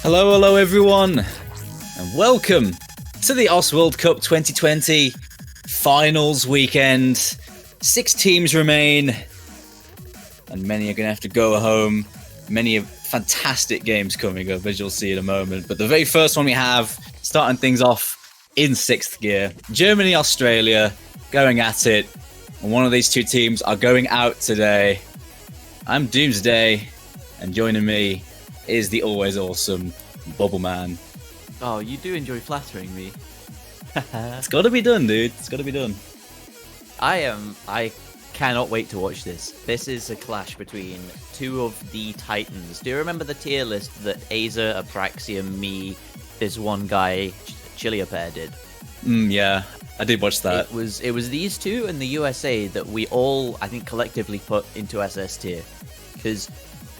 Hello everyone, and welcome to the OS World Cup 2020 finals weekend. 6 teams remain, and many are going to have to go home. Many fantastic games coming up, as you'll see in a moment. But the very first one we have, starting things off in 6th gear, Germany, Australia, going at it. And one of these two teams are going out today. I'm Doomsday, and joining me is the always awesome Bubble Man. Oh, you do enjoy flattering me. It's got to be done, dude. It's got to be done. I cannot wait to watch this. This is a clash between two of the titans. Do you remember the tier list that Aza, Apraxia, me, this one guy, Chiliapair did? Yeah, I did watch that. It was these two and the USA that we all, I think, collectively put into SS tier. Because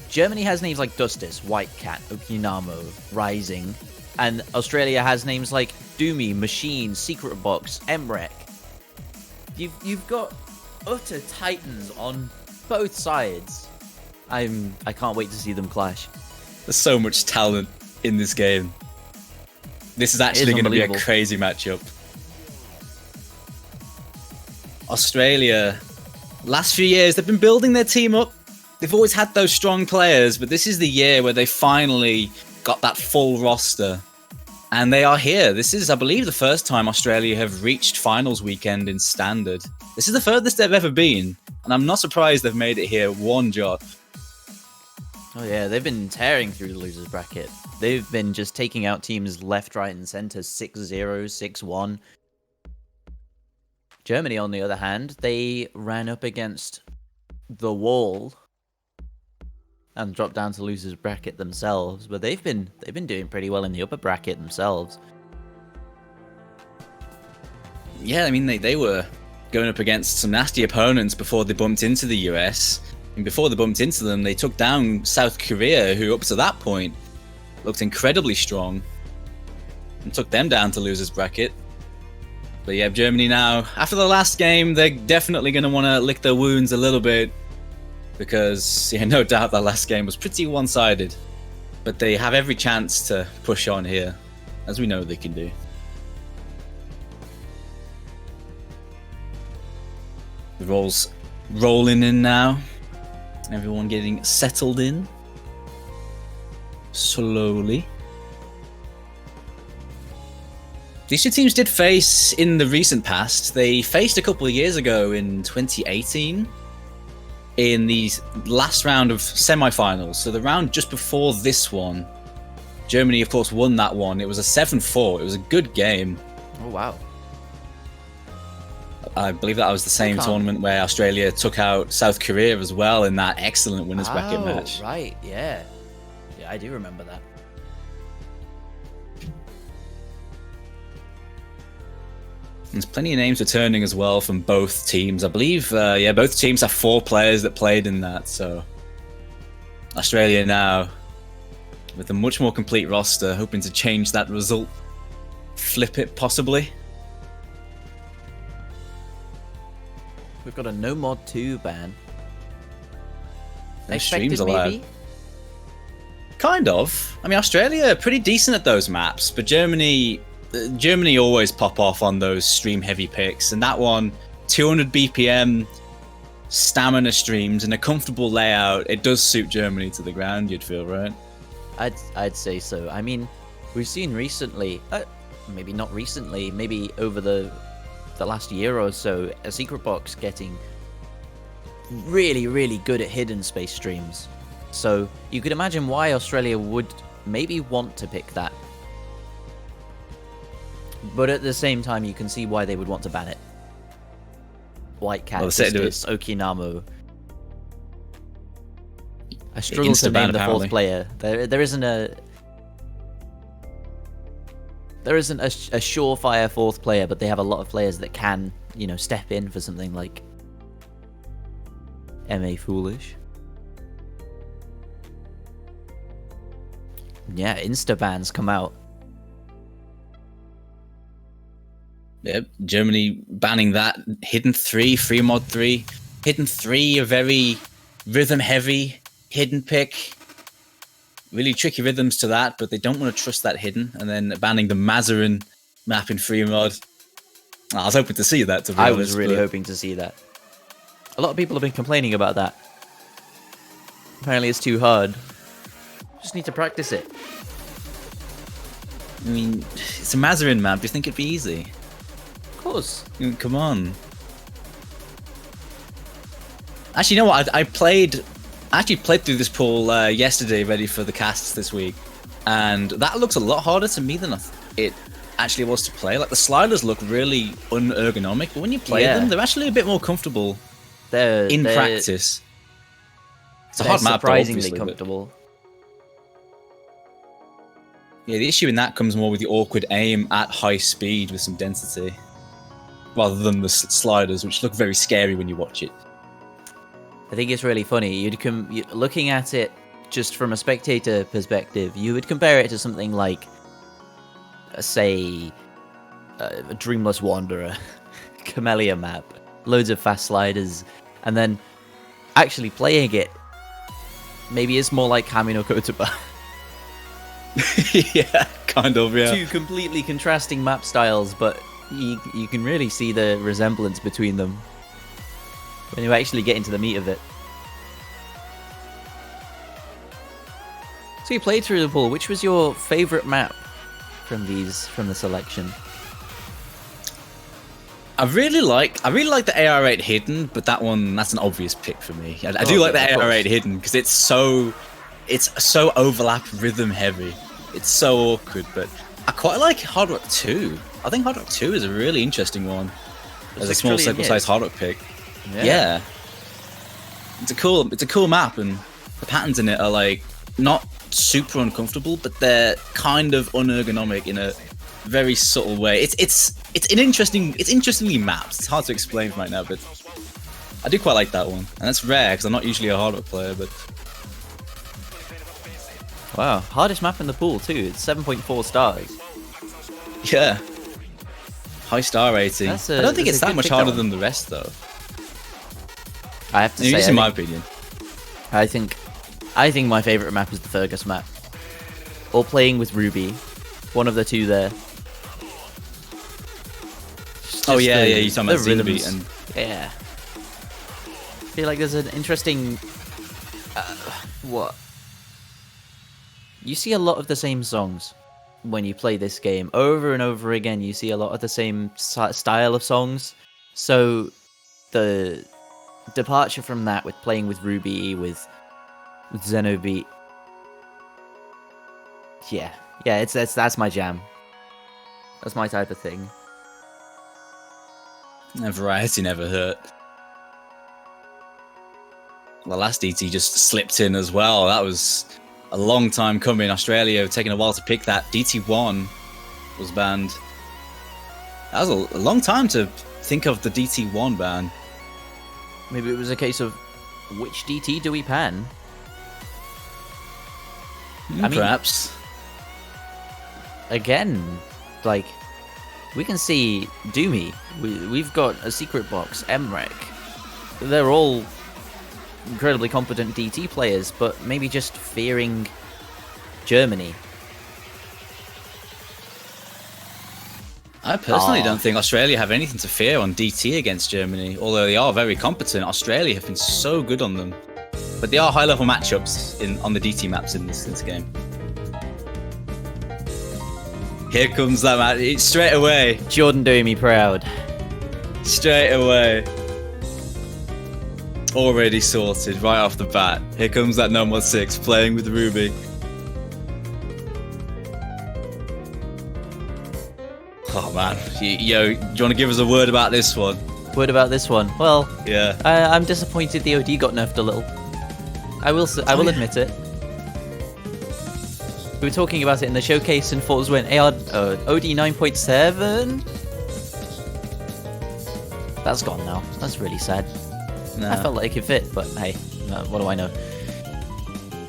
Germany has names like Dustis, White Cat, Okinamo, Rising, and Australia has names like Doomy, Machine, Secret Box, Emrek. You've got utter titans on both sides. I can't wait to see them clash. There's so much talent in this game. This is actually going to be a crazy matchup. Australia, last few years, they've been building their team up. They've always had those strong players, but this is the year where they finally got that full roster. And they are here. This is, I believe, the first time Australia have reached finals weekend in standard. This is the furthest they've ever been. And I'm not surprised they've made it here one jot. Oh yeah, they've been tearing through the losers bracket. They've been just taking out teams left, right, and center, 6-0, 6-1. Germany, on the other hand, they ran up against the wall and dropped down to losers bracket themselves, but they've been doing pretty well in the upper bracket themselves. Yeah, I mean they were going up against some nasty opponents before they bumped into the US, and before they bumped into them, they took down South Korea, who up to that point looked incredibly strong, and took them down to losers bracket. But yeah, Germany now, after the last game, they're definitely going to want to lick their wounds a little bit, because, yeah, no doubt that last game was pretty one-sided. But they have every chance to push on here, as we know they can do. The roll's rolling in now. Everyone getting settled in. Slowly. These two teams did face in the recent past. They faced a couple of years ago in 2018. In the last round of semi-finals, so the round just before this one, Germany, of course, won that one. It was a 7-4. It was a good game. Oh, wow. I believe that was the same tournament where Australia took out South Korea as well in that excellent winners bracket match. Right, yeah. Yeah, I do remember that. There's plenty of names returning as well from both teams. I believe, both teams have 4 players that played in that, so Australia now with a much more complete roster, hoping to change that result. Flip it, possibly. We've got a no mod 2 ban. No streams allowed. Maybe? Kind of. I mean, Australia are pretty decent at those maps, but Germany always pop off on those stream heavy picks, and that one, 200 BPM stamina streams in a comfortable layout, it does suit Germany to the ground, you'd feel, right? I'd say so. I mean, we've seen recently, maybe not recently, maybe over the last year or so, a Secret Box getting really, really good at hidden space streams. So you could imagine why Australia would maybe want to pick that. But at the same time, you can see why they would want to ban it. White Cat, Okinamo. I struggle to name the fourth player. There isn't a surefire fourth player, but they have a lot of players that can, step in for something like MA Foolish. Yeah, insta bans come out. Yep, Germany banning that. Hidden 3, free mod 3. Hidden 3, a very rhythm heavy hidden pick. really tricky rhythms to that, but they don't want to trust that hidden, and then banning the Mazarin map in free mod. I was hoping to see that, to be honest. I was really hoping to see that. A lot of people have been complaining about that. Apparently it's too hard. Just need to practice it. I mean, it's a Mazarin map. Do you think it'd be easy? Of course. I mean, come on. Actually, you know what? I actually played through this pool yesterday, ready for the casts this week, and that looks a lot harder to me than it actually was to play. Like, the sliders look really unergonomic, but when you play them, they're actually a bit more comfortable in practice. It's a hard map, surprisingly comfortable. Yeah, the issue in that comes more with the awkward aim at high speed with some density, rather than the sliders, which look very scary when you watch it. I think it's really funny. Looking at it just from a spectator perspective, you would compare it to something like, say, a Dreamless Wanderer, Camellia map, loads of fast sliders, and then actually playing it, maybe it's more like Kami no Kotoba. Yeah, kind of, yeah. Two completely contrasting map styles, but you can really see the resemblance between them when you actually get into the meat of it. So you played through the pool. Which was your favourite map from the selection? I really like the AR8 hidden, but that's an obvious pick for me. I do like the AR8 hidden because it's so overlap rhythm heavy. It's so awkward, but I quite like Hard Rock 2. I think Hard Rock 2 is a really interesting one as a small circle-sized Hard Rock pick. Yeah. It's a cool map, and the patterns in it are like not super uncomfortable, but they're kind of unergonomic in a very subtle way. It's interestingly mapped. It's hard to explain right now, but I do quite like that one, and that's rare because I'm not usually a Hard Rock player. But wow, hardest map in the pool too. It's 7.4 stars. Yeah, high star rating. I don't think it's that much harder than the rest, though. I have to say, in my opinion, I think my favorite map is the Fergus map. Or playing with Ruby, one of the two there. Oh yeah, you're talking about Zinbeat and yeah. I feel like there's an interesting what? You see a lot of the same songs when you play this game over and over again. You see a lot of the same style of songs. So the departure from that with playing with Ruby, with Xenobeat, that's my jam. That's my type of thing. Variety never hurt. The last DT just slipped in as well. That was a long time coming. Australia taking a while to pick that. DT1 was banned. That was a long time to think of the DT1 ban. Maybe it was a case of which DT do we pan? I mean, perhaps. Again, like, we can see Doomy. We've got a secret box, MREC. They're all incredibly competent DT players, but maybe just fearing Germany. I personally don't think Australia have anything to fear on DT against Germany, although they are very competent. Australia have been so good on them. But they are high-level matchups on the DT maps in this game. Here comes that match. Straight away. Jordan doing me proud. Straight away. Already sorted right off the bat. Here comes that number 6 playing with Ruby. Oh man. Yo, do you want to give us a word about this one? Word about this one? Well, yeah. I'm disappointed the OD got nerfed a little. I will admit it. We were talking about it in the showcase and thought it was when OD 9.7. That's gone now. That's really sad. Nah. I felt like it could fit, but hey, what do I know?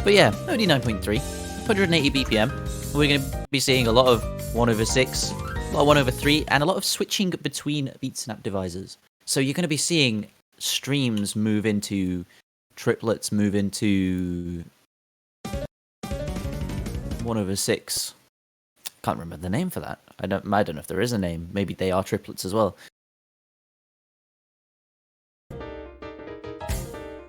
But yeah, OD 9.3, 180 BPM. We're going to be seeing a lot of 1/6, a lot of 1/3, and a lot of switching between BeatSnap devices. So you're going to be seeing streams move into triplets, move into 1/6. Can't remember the name for that. I don't know if there is a name. Maybe they are triplets as well.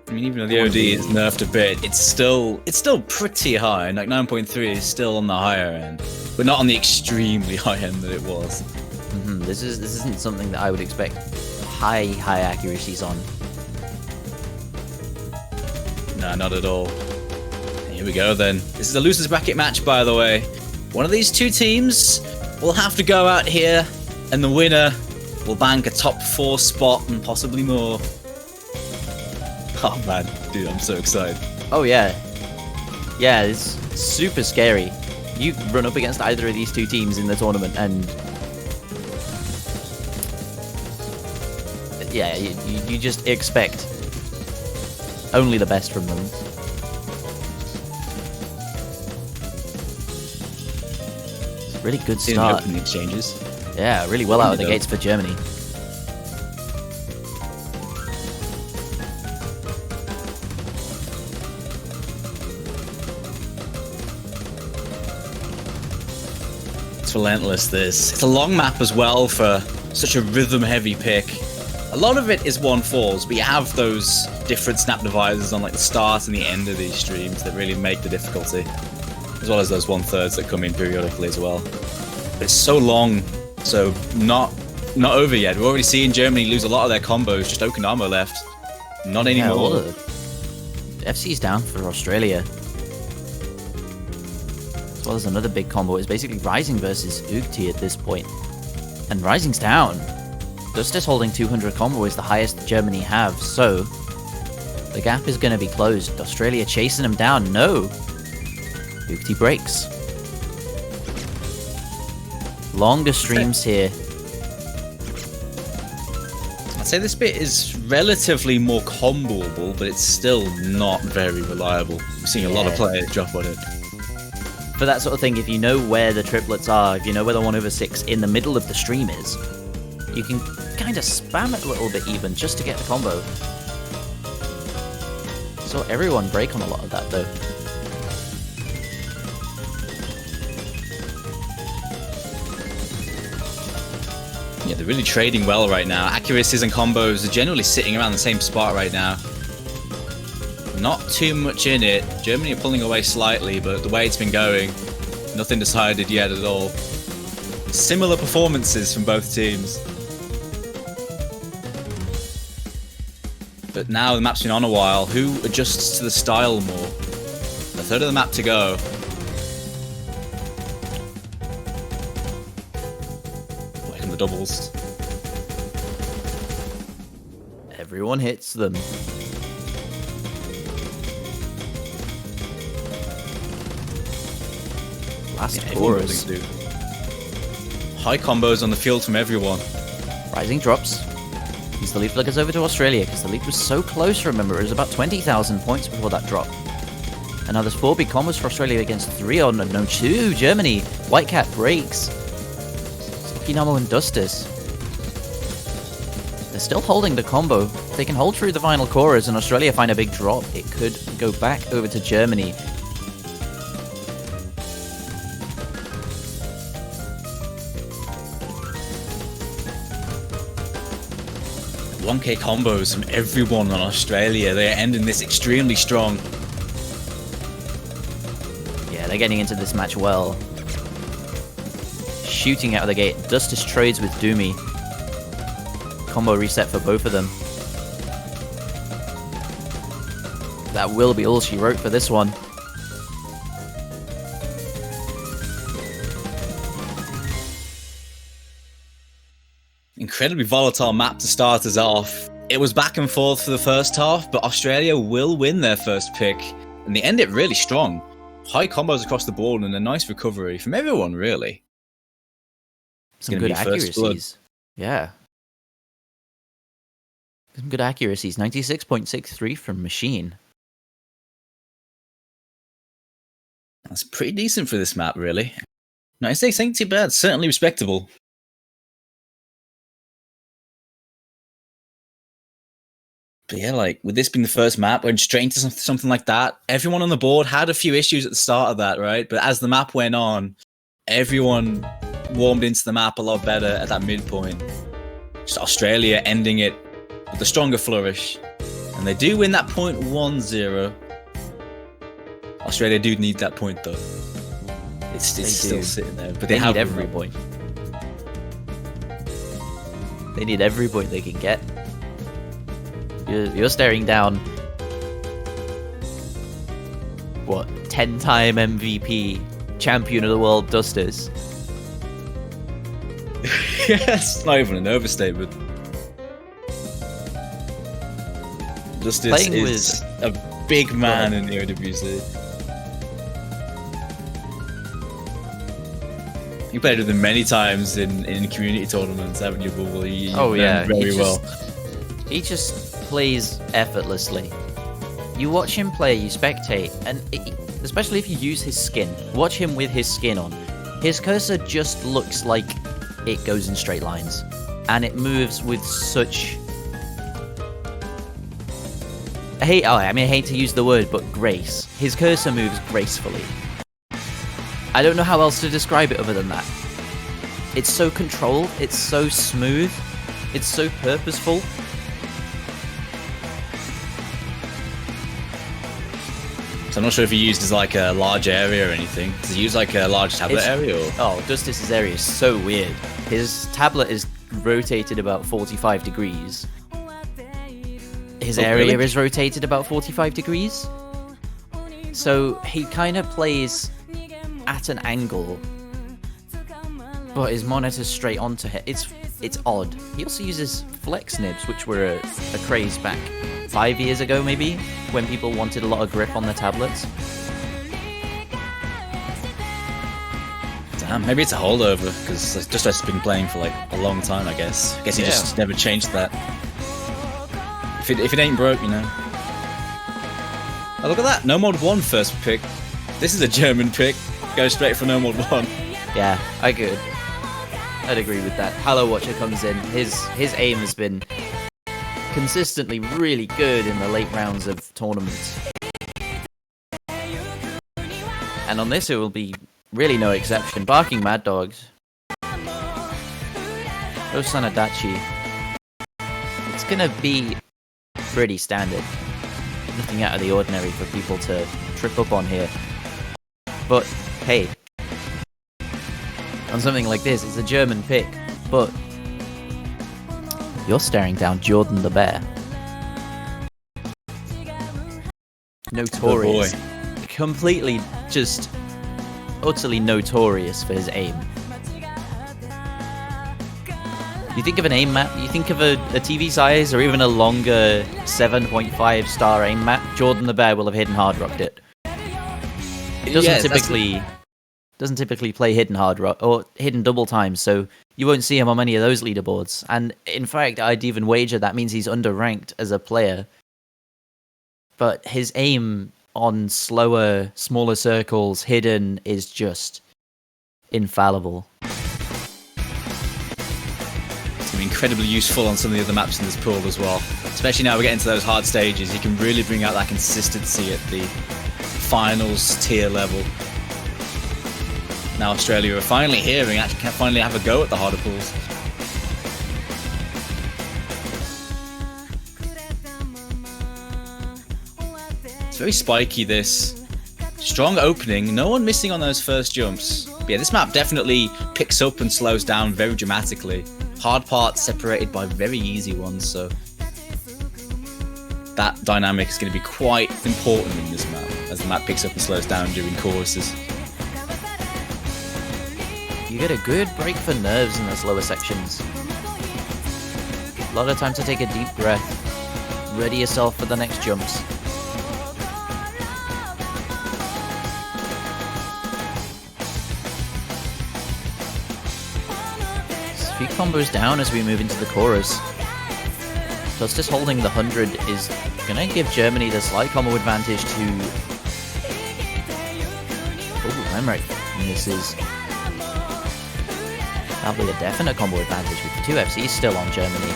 I mean, even though the OD is nerfed a bit, it's still pretty high. Like 9.3 is still on the higher end, but not on the extremely high end that it was. This isn't something that I would expect high accuracies on. No, not at all. Here we go then. This is a losers bracket match, by the way. One of these two teams will have to go out here, and the winner will bank a top 4 spot and possibly more. Oh man, dude, I'm so excited. Oh yeah. Yeah, it's super scary. You run up against either of these two teams in the tournament and yeah, you just expect only the best from them. It's a really good start. In the exchanges. Yeah, really well out of the gates for Germany. It's relentless, this. It's a long map as well for such a rhythm-heavy pick. A lot of it is 1-4s, but you have those different snap divisors on like the start and the end of these streams that really make the difficulty, as well as those 1/3s that come in periodically as well. But it's so long, so not over yet. We're already seeing Germany lose a lot of their combos. Just Okinawa left, not anymore. FC's down for Australia. As well as another big combo. It's basically Rising versus Ugti at this point, and Rising's down. Justice holding 200 combo is the highest Germany have, so the gap is going to be closed. Australia chasing him down. No! Ugti breaks. Longer streams here. I'd say this bit is relatively more comboable, but it's still not very reliable. We're seeing a lot of players drop on it. For that sort of thing, if you know where the triplets are, if you know where the 1/6 in the middle of the stream is, you can kind of spam it a little bit even, just to get the combo. Saw everyone break on a lot of that, though. Yeah, they're really trading well right now. Accuracies and combos are generally sitting around the same spot right now. Not too much in it. Germany are pulling away slightly, but the way it's been going, nothing decided yet at all. Similar performances from both teams. But now the map's been on a while. Who adjusts to the style more? A third of the map to go. Like in the doubles. Everyone hits them. Last chorus. High combos on the field from everyone. Rising drops. As the lead flickers over to Australia, because the lead was so close, remember, it was about 20,000 points before that drop. And now there's 4 big combos for Australia against 3 on no 2. Germany. White Cat breaks. Okinawa and Dustis. They're still holding the combo. If they can hold through the final chorus and Australia find a big drop, it could go back over to Germany. $1K combos from everyone on Australia. They're ending this extremely strong. Yeah, they're getting into this match well. Shooting out of the gate. Dustis trades with Doomy. Combo reset for both of them. That will be all she wrote for this one. Incredibly volatile map to start us off. It was back and forth for the first half, but Australia will win their first pick, and they end it really strong. High combos across the board and a nice recovery from everyone, really. Some good accuracies. Yeah. Some good accuracies. 96.63 from Machine. That's pretty decent for this map, really. 96 ain't too bad. Certainly respectable. But yeah, like with this being the first map, going straight into something like that, everyone on the board had a few issues at the start of that, right? But as the map went on, everyone warmed into the map a lot better at that midpoint. Just Australia ending it with a stronger flourish. And they do win that point 1-0. Australia do need that point though. It's still sitting there. But they need every point. They need every point they can get. You're staring down, what, 10-time MVP, champion of the world Dusters. Yes, not even an overstatement. Dusters is a big man in the OWC. You played with him many times in community tournaments, haven't you, Bubble? Very well. He just plays effortlessly. You watch him play, you spectate, and especially if you use his skin, watch him with his skin on. His cursor just looks like it goes in straight lines, and it moves with such... I hate to use the word, but grace. His cursor moves gracefully. I don't know how else to describe it other than that. It's so controlled, it's so smooth, it's so purposeful. So I'm not sure if he used like a large area or anything. Does he use like a large tablet area? Or? Oh, Dustis' area is so weird. His tablet is rotated about 45 degrees. His area is rotated about 45 degrees. So he kind of plays at an angle, but his monitor's straight onto it. It's odd. He also uses flex nibs, which were a craze back 5 years ago, maybe, when people wanted a lot of grip on their tablets. Damn, maybe it's a holdover, because just has been playing for like a long time, I guess. I guess he just never changed that. If it ain't broke, you know. Oh, look at that. No Mod 1 first pick. This is a German pick. Go straight for No Mod 1. Yeah, I'd agree with that. Hello Watcher comes in. His aim has been consistently really good in the late rounds of tournaments. And on this it will be really no exception. Barking Mad Dogs. Osanadachi. It's gonna be pretty standard. Nothing out of the ordinary for people to trip up on here. But hey, on something like this, it's a German pick, but you're staring down Jordan the Bear. Notorious. Completely just utterly notorious for his aim. You think of an aim map, you think of a TV size or even a longer 7.5 star aim map, Jordan the Bear will have hidden hard rocked it. It doesn't typically play hidden hard rock or hidden double time, so you won't see him on many of those leaderboards. And in fact, I'd even wager that means he's underranked as a player. But his aim on slower, smaller circles, hidden, is just infallible. It's going to be incredibly useful on some of the other maps in this pool as well. Especially now we're getting to those hard stages, you can really bring out that consistency at the finals tier level. Now Australia are finally here and actually can finally have a go at the harder pools. It's very spiky, this. Strong opening, no one missing on those first jumps. But yeah, this map definitely picks up and slows down very dramatically. Hard parts separated by very easy ones, so that dynamic is going to be quite important in this map, as the map picks up and slows down during choruses. You get a good break for nerves in those lower sections. A lot of time to take a deep breath. Ready yourself for the next jumps. Few combos down as we move into the chorus. Justice holding the 100 is going to give Germany the slight combo advantage to... Oh, Limerick misses. That'll be a definite combo advantage with the 2 FCs still on Germany.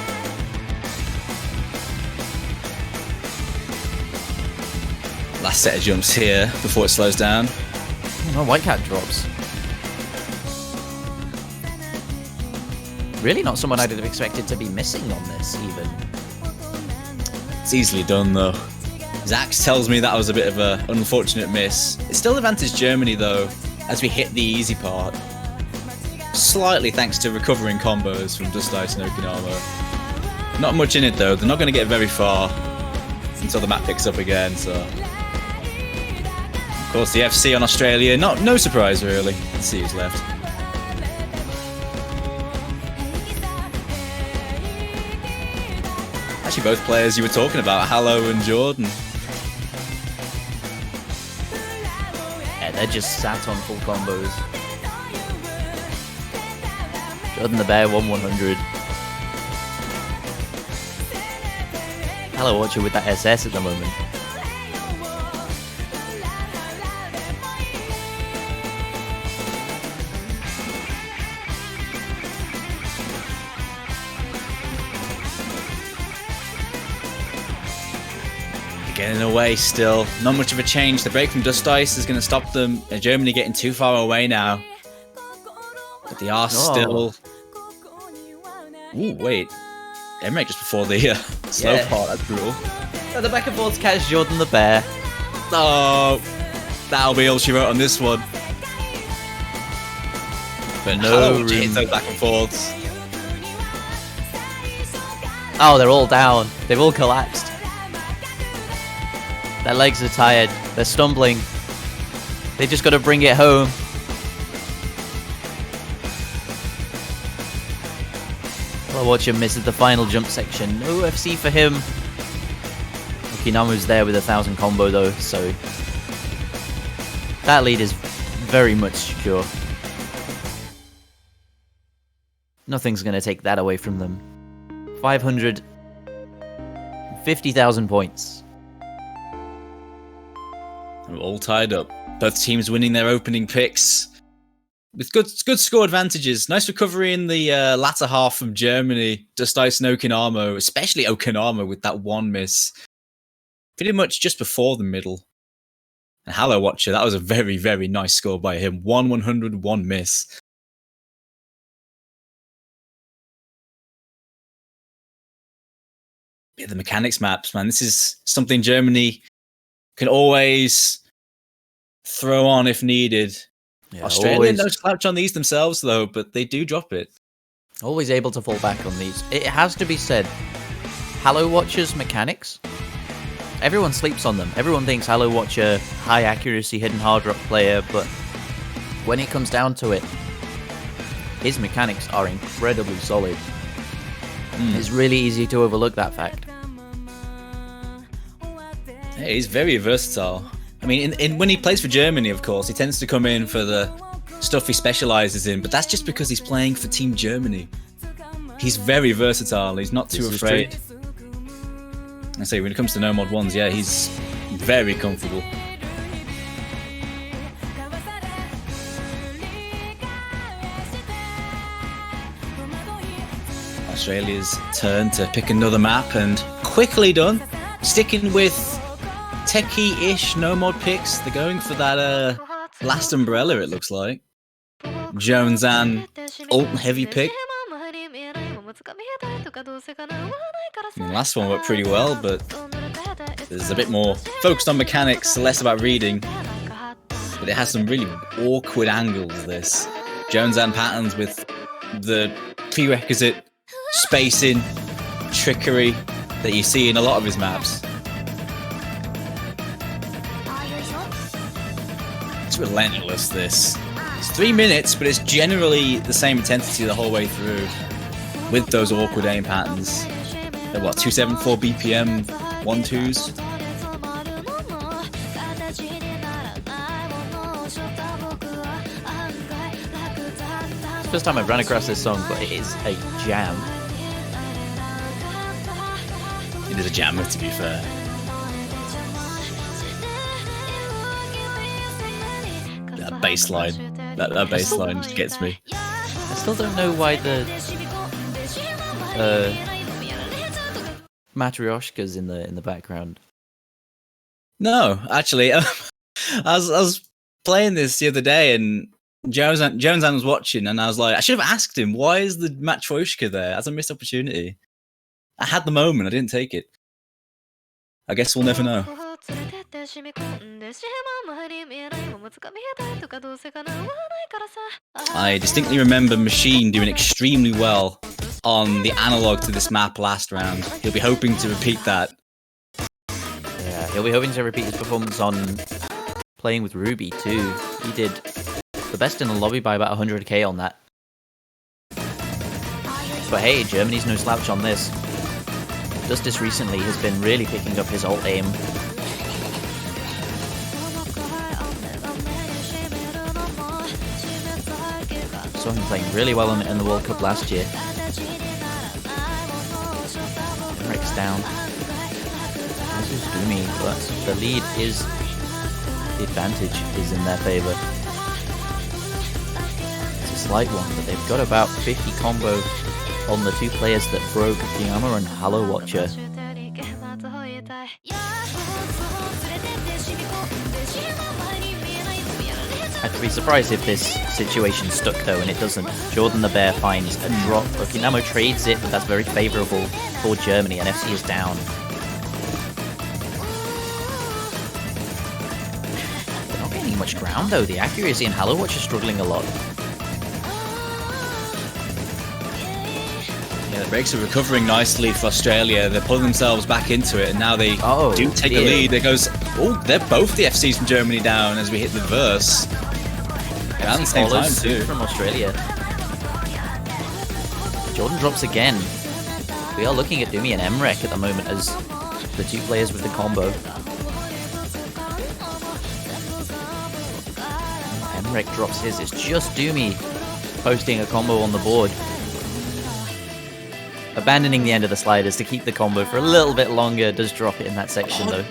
Last set of jumps here before it slows down. Oh, White Cat drops. Really not someone I'd have expected to be missing on this, even. It's easily done, though. Zax tells me that was a bit of an unfortunate miss. It's still advantage Germany, though, as we hit the easy part. Slightly thanks to recovering combos from Dust Ice and Okinawa. Not much in it, though. They're not going to get very far until the map picks up again, so... Of course, the FC on Australia, no surprise, really. Let's see who's left. Actually, both players you were talking about, Hallow and Jordan. Yeah, they're just sat on full combos. Jordan the Bear won 100. Hello, Watcher with that SS at the moment. Getting away still. Not much of a change. The break from Dust Ice is going to stop them. Germany getting too far away now. But they are still... Ooh, wait. Emmerich just before the slow part. That's brutal. So the back and forth catch Jordan the Bear. Oh, that'll be all she wrote on this one. But no room. Those back and forths. Oh, they're all down. They've all collapsed. Their legs are tired. They're stumbling. They just got to bring it home. Well, Watcher misses the final jump section. No FC for him. Okinawa's there with 1,000 combo though, so that lead is very much secure. Nothing's going to take that away from them. 550,000 points. We're all tied up. Both teams winning their opening picks with good score advantages. Nice recovery in the latter half from Germany. Dust Ice and Okinawa, especially Okinawa with that one miss. Pretty much just before the middle. And Hallow Watcher, that was a very, very nice score by him. 1/100, one miss. Yeah, the mechanics maps, man. This is something Germany can always throw on if needed. Yeah, Australia no slouch on these themselves, though, but they do drop it. Always able to fall back on these. It has to be said, Hallow Watcher's mechanics, everyone sleeps on them. Everyone thinks Hallow Watcher, high accuracy, hidden hard rock player, but when it comes down to it, his mechanics are incredibly solid. It's really easy to overlook that fact. Yeah, he's very versatile. I mean, when he plays for Germany, of course, he tends to come in for the stuff he specializes in, but that's just because he's playing for Team Germany. He's very versatile. He's not too afraid. I say, when it comes to no mod ones, yeah, he's very comfortable. Australia's turn to pick another map, and quickly done. Sticking with techie-ish no mod picks. They're going for that last umbrella, it looks like. Jones and ult heavy pick. The last one worked pretty well, but there's a bit more focused on mechanics, less about reading. But it has some really awkward angles, this. Jones and patterns with the prerequisite spacing, trickery that you see in a lot of his maps. It's relentless, this. It's 3 minutes, but it's generally the same intensity the whole way through, with those awkward aim patterns. They're what, 274 BPM 1-2s? It's the first time I've run across this song, but it is a jam. It is a jammer, to be fair. That bass line. That bass line just gets me. I still don't know why the Matryoshka's in the background. No, actually, I was playing this the other day, and Jones was watching, and I was like, I should have asked him, why is the Matryoshka there? That's a missed opportunity. I had the moment, I didn't take it. I guess we'll never know. I distinctly remember Machine doing extremely well on the analog to this map last round. He'll be hoping to repeat that. Yeah, he'll be hoping to repeat his performance on playing with Ruby too. He did the best in the lobby by about 100k on that. But hey, Germany's no slouch on this. Justice recently has been really picking up his ult aim. Saw him playing really well in the World Cup last year. Rick's down. This is Gumi, but the lead is... the advantage is in their favour. It's a slight one, but they've got about 50 combo on the two players that broke Yama and Halo Watcher. I'd be surprised if this situation stuck though, and it doesn't. Jordan the Bear finds a drop. Okinamo trades it, but that's very favourable for Germany, and FC is down. They're not gaining much ground though. The accuracy in Halo Watch is struggling a lot. Yeah, the breaks are recovering nicely for Australia. They're pulling themselves back into it, and now they do take the lead. There goes, they're both the FCs from Germany down as we hit the verse. At the same time too. From Australia. Jordan drops again. We are looking at Dumi and Emrek at the moment as the two players with the combo. Emrek drops his. It's just Dumi posting a combo on the board. Abandoning the end of the sliders to keep the combo for a little bit longer. Does drop it in that section though.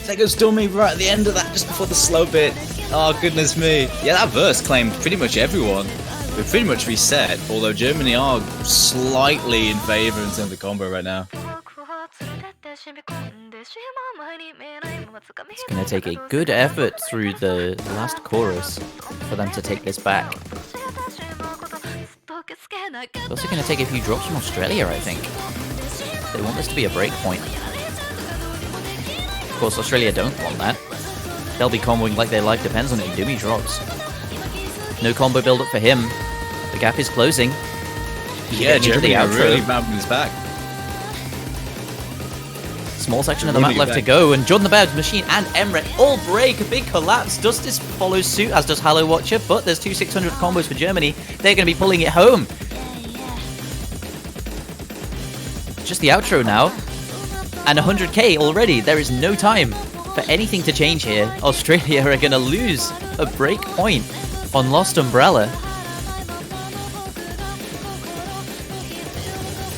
There goes Dummy right at the end of that, just before the slow bit. Oh, goodness me. Yeah, that verse claimed pretty much everyone. We're pretty much reset, although Germany are slightly in favour in terms of the combo right now. It's going to take a good effort through the last chorus for them to take this back. It's also going to take a few drops from Australia, I think. They want this to be a break point. Of course, Australia don't want that. They'll be comboing like they like, depends on who Dumi drops. No combo build up for him. The gap is closing. Yeah, Germany are really bouncing his back. Small section of the map left to go, and Jordan the Bear, Machine, and Emrek all break. A big collapse. Justice follows suit, as does Halo Watcher, but there's two 600 combos for Germany. They're going to be pulling it home. Just the outro now. And 100k already. There is no time for anything to change here. Australia are going to lose a break point on Lost Umbrella.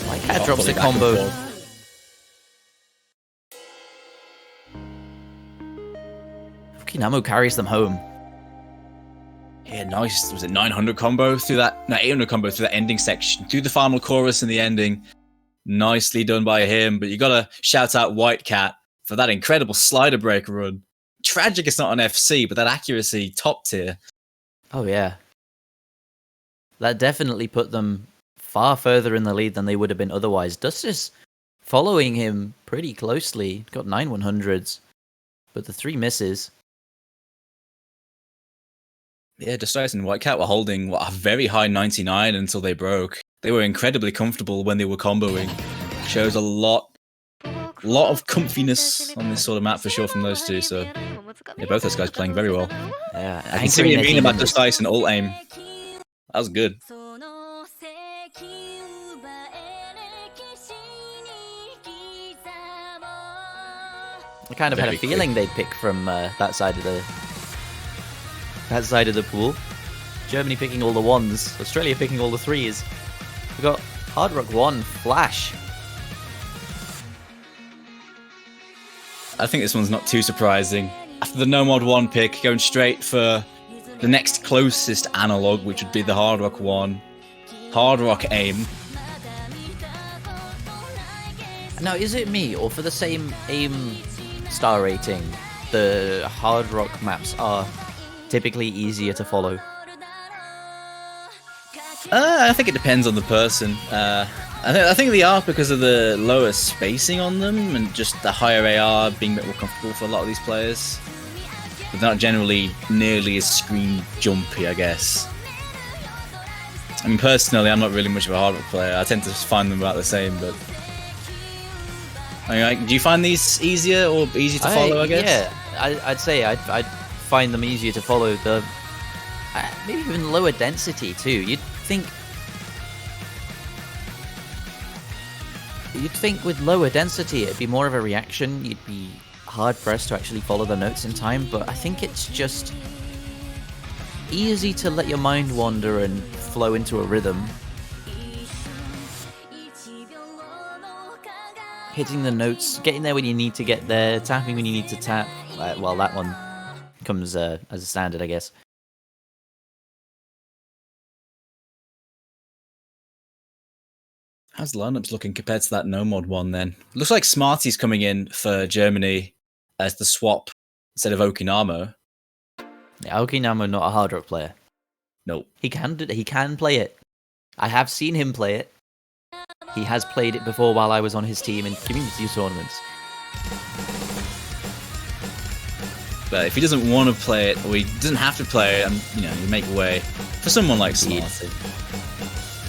Whitecat drops the combo. Okinamo carries them home. Yeah, nice. Was it 900 combo through that? No, 800 combo through that ending section. Through the final chorus and the ending. Nicely done by him. But you gotta shout out Whitecat for that incredible slider break run. Tragic it's not an FC, but that accuracy, top tier. Oh, yeah. That definitely put them far further in the lead than they would have been otherwise. Duster's following him pretty closely. Got 9 100s, but the 3 misses. Yeah, Duster's and Whitecat were holding a very high 99 until they broke. They were incredibly comfortable when they were comboing. Shows a lot of comfiness on this sort of map for sure from those two. So yeah, both those guys playing very well. Yeah, I can see what you mean about Duster's and ult aim. That was good. I kind of had a feeling they'd pick from that side of the pool. Germany picking all the 1s, Australia picking all the 3s. We got Hard Rock 1 Flash. I think this one's not too surprising. After the No Mod 1 pick, going straight for the next closest analog, which would be the Hard Rock 1. Hard Rock aim. Now, is it me, or for the same aim star rating, the hard rock maps are typically easier to follow? I think it depends on the person. I think they are because of the lower spacing on them and just the higher AR being a bit more comfortable for a lot of these players. But they're not generally nearly as screen jumpy, I guess. I mean, personally, I'm not really much of a hard rock player. I tend to find them about the same, but... I mean, like, do you find these easier or easier to follow, I guess? Yeah, I'd say I'd find them easier to follow. The maybe even lower density, too. You'd think with lower density it'd be more of a reaction. You'd be hard-pressed to actually follow the notes in time, but I think it's just easy to let your mind wander and flow into a rhythm. Hitting the notes, getting there when you need to get there, tapping when you need to tap. Well, that one comes as a standard, I guess. How's the lineups looking compared to that no mod one then? Looks like Smarty's coming in for Germany as the swap instead of Okinamo. Yeah, Okinamo not a hard rock player. No. He can play it. I have seen him play it. He has played it before while I was on his team in community tournaments. But if he doesn't want to play it, or he doesn't have to play it, you make way for someone like Smarty.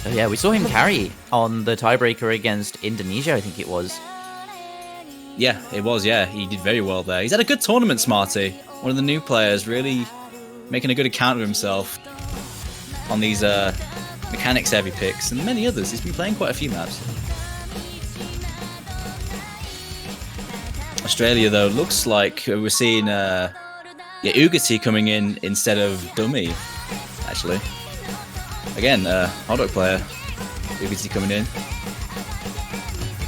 Oh yeah, we saw him carry on the tiebreaker against Indonesia, I think it was. Yeah, it was, yeah. He did very well there. He's had a good tournament, Smarty. One of the new players, really making a good account of himself on these mechanics-heavy picks, and many others. He's been playing quite a few maps. Australia, though, looks like we're seeing Ugati coming in instead of Dummy, actually. Again, hard rock player. Ugati coming in.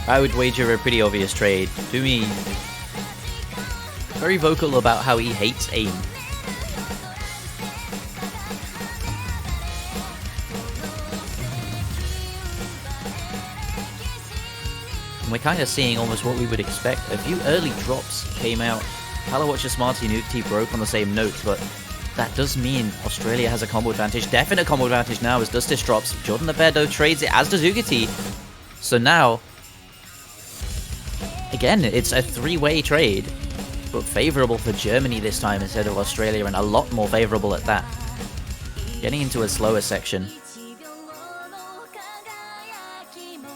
I would wager a pretty obvious trade. Dumi, very vocal about how he hates aim. And we're kind of seeing almost what we would expect. A few early drops came out. Palawatcher, Smarty, and Ugati broke on the same note, but that does mean Australia has a combo advantage. Definite combo advantage now as Dustis drops. Jordan the Bear, though, trades it, as does Ugati. So now, again, it's a three-way trade, but favorable for Germany this time instead of Australia, and a lot more favorable at that. Getting into a slower section.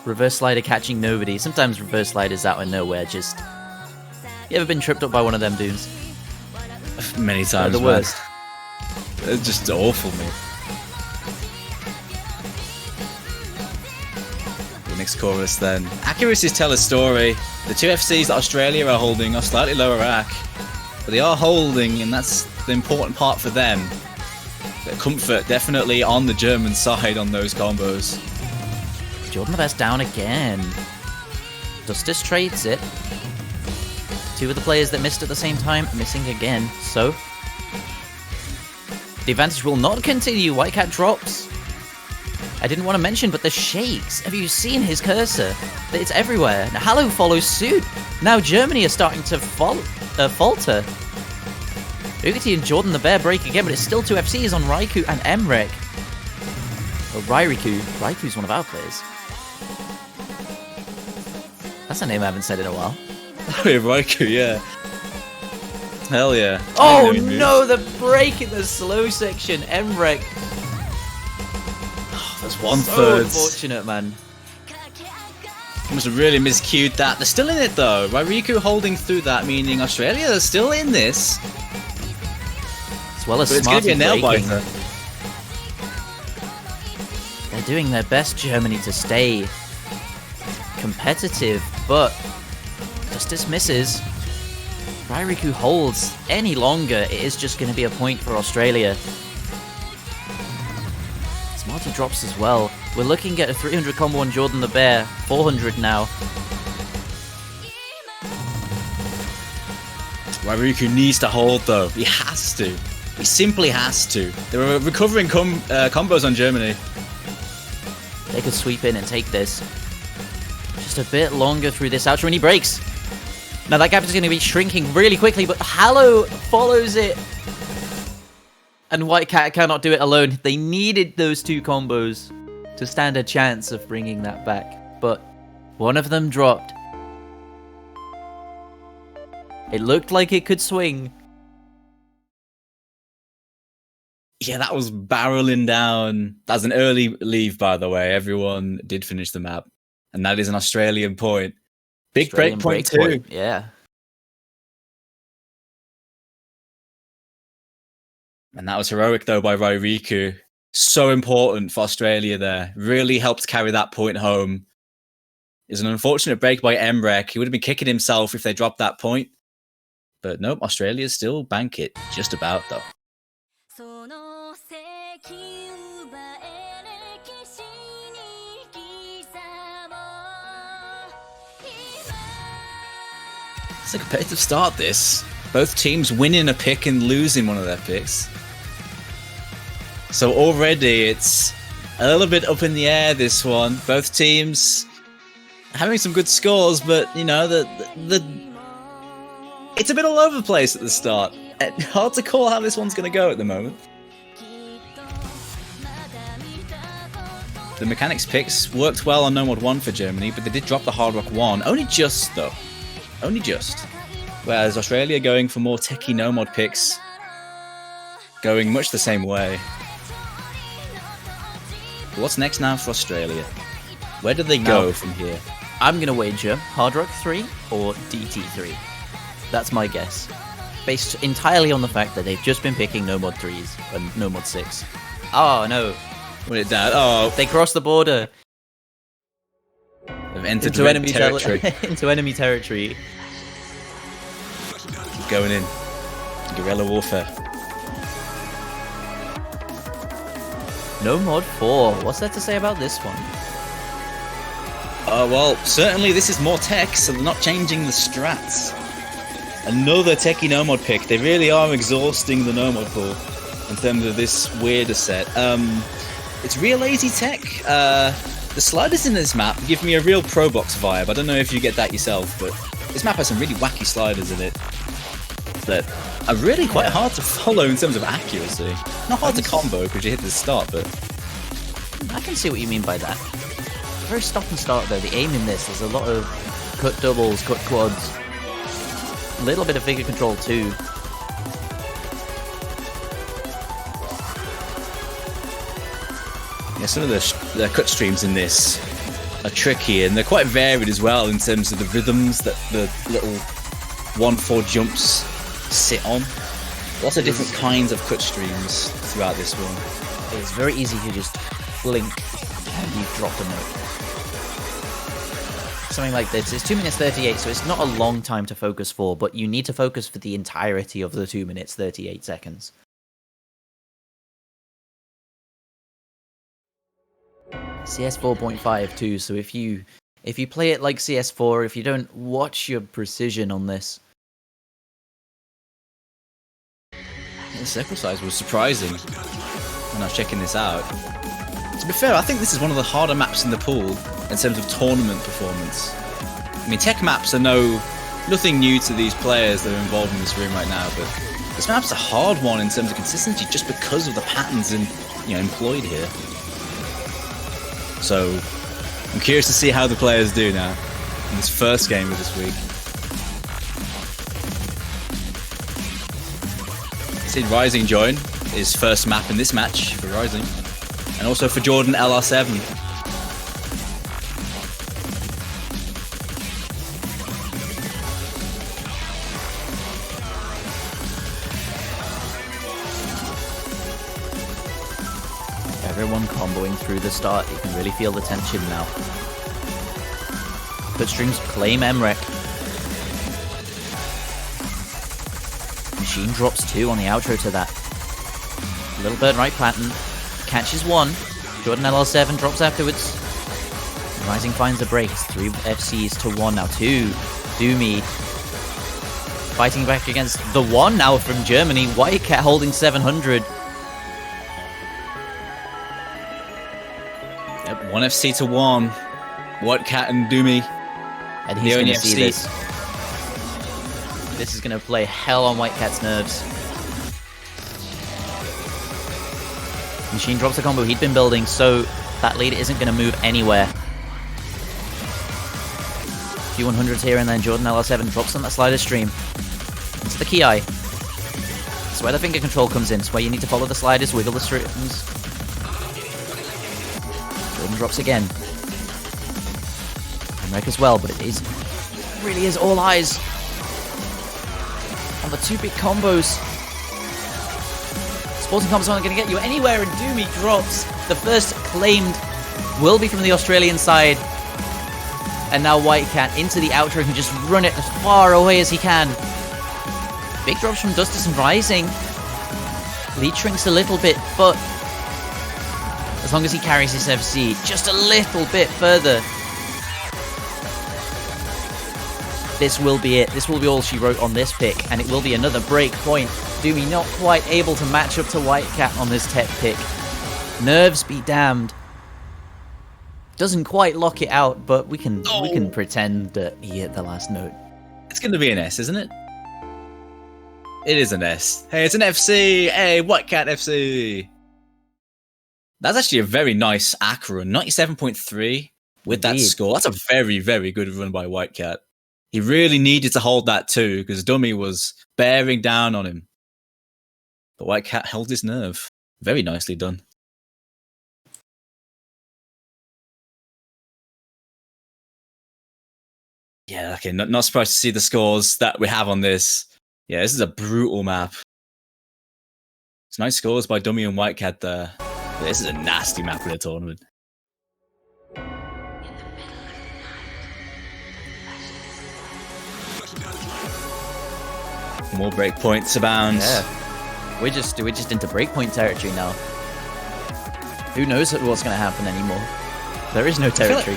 Reverse slider catching nobody. Sometimes reverse sliders out of nowhere just... You ever been tripped up by one of them dudes? Many times, the worst. It's just awful, mate. The next chorus then. Accuracies tell a story. The two FCs that Australia are holding are slightly lower rack, but they are holding, and that's the important part for them. The comfort definitely on the German side on those combos. Jordan the Best down again. Dustis trades it. Two of the players that missed at the same time, missing again, so... The advantage will not continue. White Cat drops. I didn't want to mention, but the shakes. Have you seen his cursor? It's everywhere. Now, Hallow follows suit. Now Germany are starting to falter. Ugati and Jordan the Bear break again, but it's still two FCs on Raikou and Emrek. Well, Rairiku. Raiku's one of our players. That's a name I haven't said in a while. Oh yeah, Raikou, yeah. Hell yeah. Oh no, the break in the slow section. Emrek. Oh, that's 1/3. So unfortunate, man. Must have really miscued that. They're still in it though. Rairiku holding through that, meaning Australia is still in this. As well as but it's going to be a nail breaking. biter. They're doing their best, Germany, to stay competitive, but Justice misses. Rairiku holds any longer, it is just going to be a point for Australia. Smarty drops as well. We're looking at a 300 combo on Jordan the Bear. 400 now. Rairiku needs to hold though. He has to. He simply has to. There are recovering combos on Germany. They could sweep in and take this. Just a bit longer through this outro, and he breaks. Now that gap is going to be shrinking really quickly, but Hallow follows it. And White Cat cannot do it alone. They needed those two combos to stand a chance of bringing that back. But one of them dropped. It looked like it could swing. Yeah, that was barreling down. That's an early leave, by the way. Everyone did finish the map. And that is an Australian point. Big break point too. Yeah. And that was heroic, though, by Rairiku. So important for Australia there. Really helped carry that point home. It's an unfortunate break by Emrek. He would have been kicking himself if they dropped that point. But nope, Australia still bank it. Just about, though. It's a competitive start, this. Both teams winning a pick and losing one of their picks. So already it's a little bit up in the air, this one. Both teams having some good scores, but, you know, it's a bit all over the place at the start. Hard to call how this one's going to go at the moment. The mechanics picks worked well on No Mod 1 for Germany, but they did drop the Hard Rock 1. Only just, though. Only just. Whereas Australia going for more techie No Mod picks, going much the same way. But what's next now for Australia? Where do they go from here? I'm going to wager Hard Rock 3 or DT3. That's my guess. Based entirely on the fact that they've just been picking No Mod 3s and No Mod 6. Oh, no. What did that? Oh, they crossed the border. They've entered into enemy territory. Into enemy territory. Keep going in. Guerrilla warfare. No Mod 4. What's there to say about this one? Well, certainly this is more tech, so they're not changing the strats. Another techie No Mod pick. They really are exhausting the No Mod pool in terms of this weirder set. It's real lazy tech. The sliders in this map give me a real Pro Box vibe. I don't know if you get that yourself, but this map has some really wacky sliders in it that are really quite hard to follow in terms of accuracy. Not hard to combo because you hit the start, but I can see what you mean by that. Very stop and start though. The aim in this is a lot of cut doubles, cut quads, a little bit of figure control too. Yeah, some of the cut streams in this are tricky, and they're quite varied as well in terms of the rhythms that the little 1-4 jumps sit on. Lots of different kinds of cut streams throughout this one. It's very easy to just blink and you've dropped a note. Something like this. It's 2 minutes 38, so it's not a long time to focus for, but you need to focus for the entirety of the 2 minutes 38 seconds. CS 4.5 too, so if you play it like CS4, if you don't watch your precision on this. The circle size was surprising when I was checking this out. To be fair, I think this is one of the harder maps in the pool in terms of tournament performance. I mean, tech maps are nothing new to these players that are involved in this room right now, but this map's a hard one in terms of consistency just because of the patterns employed here. So, I'm curious to see how the players do now in this first game of this week. See Rising join his first map in this match for Rising, and also for Jordan LR7. Everyone comboing through the start. You can really feel the tension now. Footstreams claim Emrek. Machine drops 2 on the outro to that. Little bird right pattern. Catches 1. Jordan LR7 drops afterwards. Rising finds a break. It's 3 FCs to 1 now. 2. Doomy fighting back against the 1 now from Germany. White Cat holding 700. Yep, 1 FC to 1. White Cat and Doomy. And he's going to see this. This is going to play hell on White Cat's nerves. Machine drops a combo he'd been building, so that lead isn't going to move anywhere. Few 100s here, and then Jordan LR7 drops on that slider stream. It's the key eye. It's where the finger control comes in. It's where you need to follow the sliders, wiggle the strings. Jordan drops again. And Wreck as well, but it really is all eyes on the two big combos. Sporting combos aren't going to get you anywhere, and Doomy drops. The first claimed will be from the Australian side. And now White Cat into the outro can just run it as far away as he can. Big drops from Dustus and Rising. Lead shrinks a little bit, but as long as he carries his FC just a little bit further, this will be it. This will be all she wrote on this pick, and it will be another break point. Doomy not quite able to match up to White Cat on this tech pick. Nerves be damned. Doesn't quite lock it out, but we can pretend that he hit the last note. It's going to be an S, isn't it? It is an S. Hey, it's an FC. Hey, White Cat FC. That's actually a very nice ACK run. 97.3 with that score. That's a very, very good run by White Cat. He really needed to hold that too, because Dummy was bearing down on him. But White Cat held his nerve. Very nicely done. Yeah, okay, not surprised to see the scores that we have on this. Yeah, this is a brutal map. It's nice scores by Dummy and White Cat there. But this is a nasty map for the tournament. More breakpoints abound. Yeah, we're just into breakpoint territory now. Who knows what's going to happen anymore? There is no territory.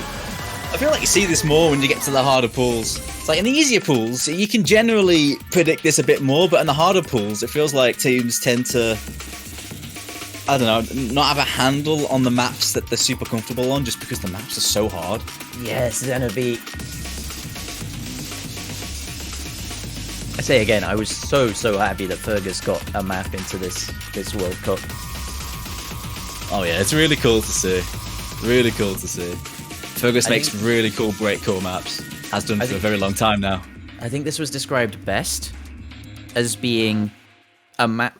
I feel like you see this more when you get to the harder pools. It's like in the easier pools, you can generally predict this a bit more, but in the harder pools, it feels like teams tend to, I don't know, not have a handle on the maps that they're super comfortable on, just because the maps are so hard. Yes, it's gonna be. I say again, I was so happy that Fergus got a map into this World Cup. Oh yeah, it's really cool to see. Really cool to see. Fergus makes really cool breakcore maps. Has done for a very long time now. I think this was described best as being a map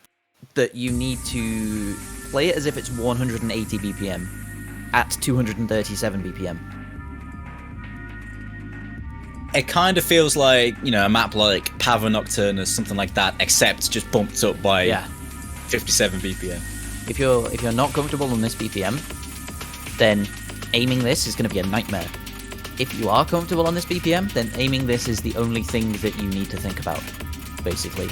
that you need to play it as if it's 180 BPM at 237 BPM. It kind of feels like, you know, a map like Pava Nocturna, something like that, except just bumped up by 57 BPM. If you're not comfortable on this BPM, then aiming this is going to be a nightmare. If you are comfortable on this BPM, then aiming this is the only thing that you need to think about, basically.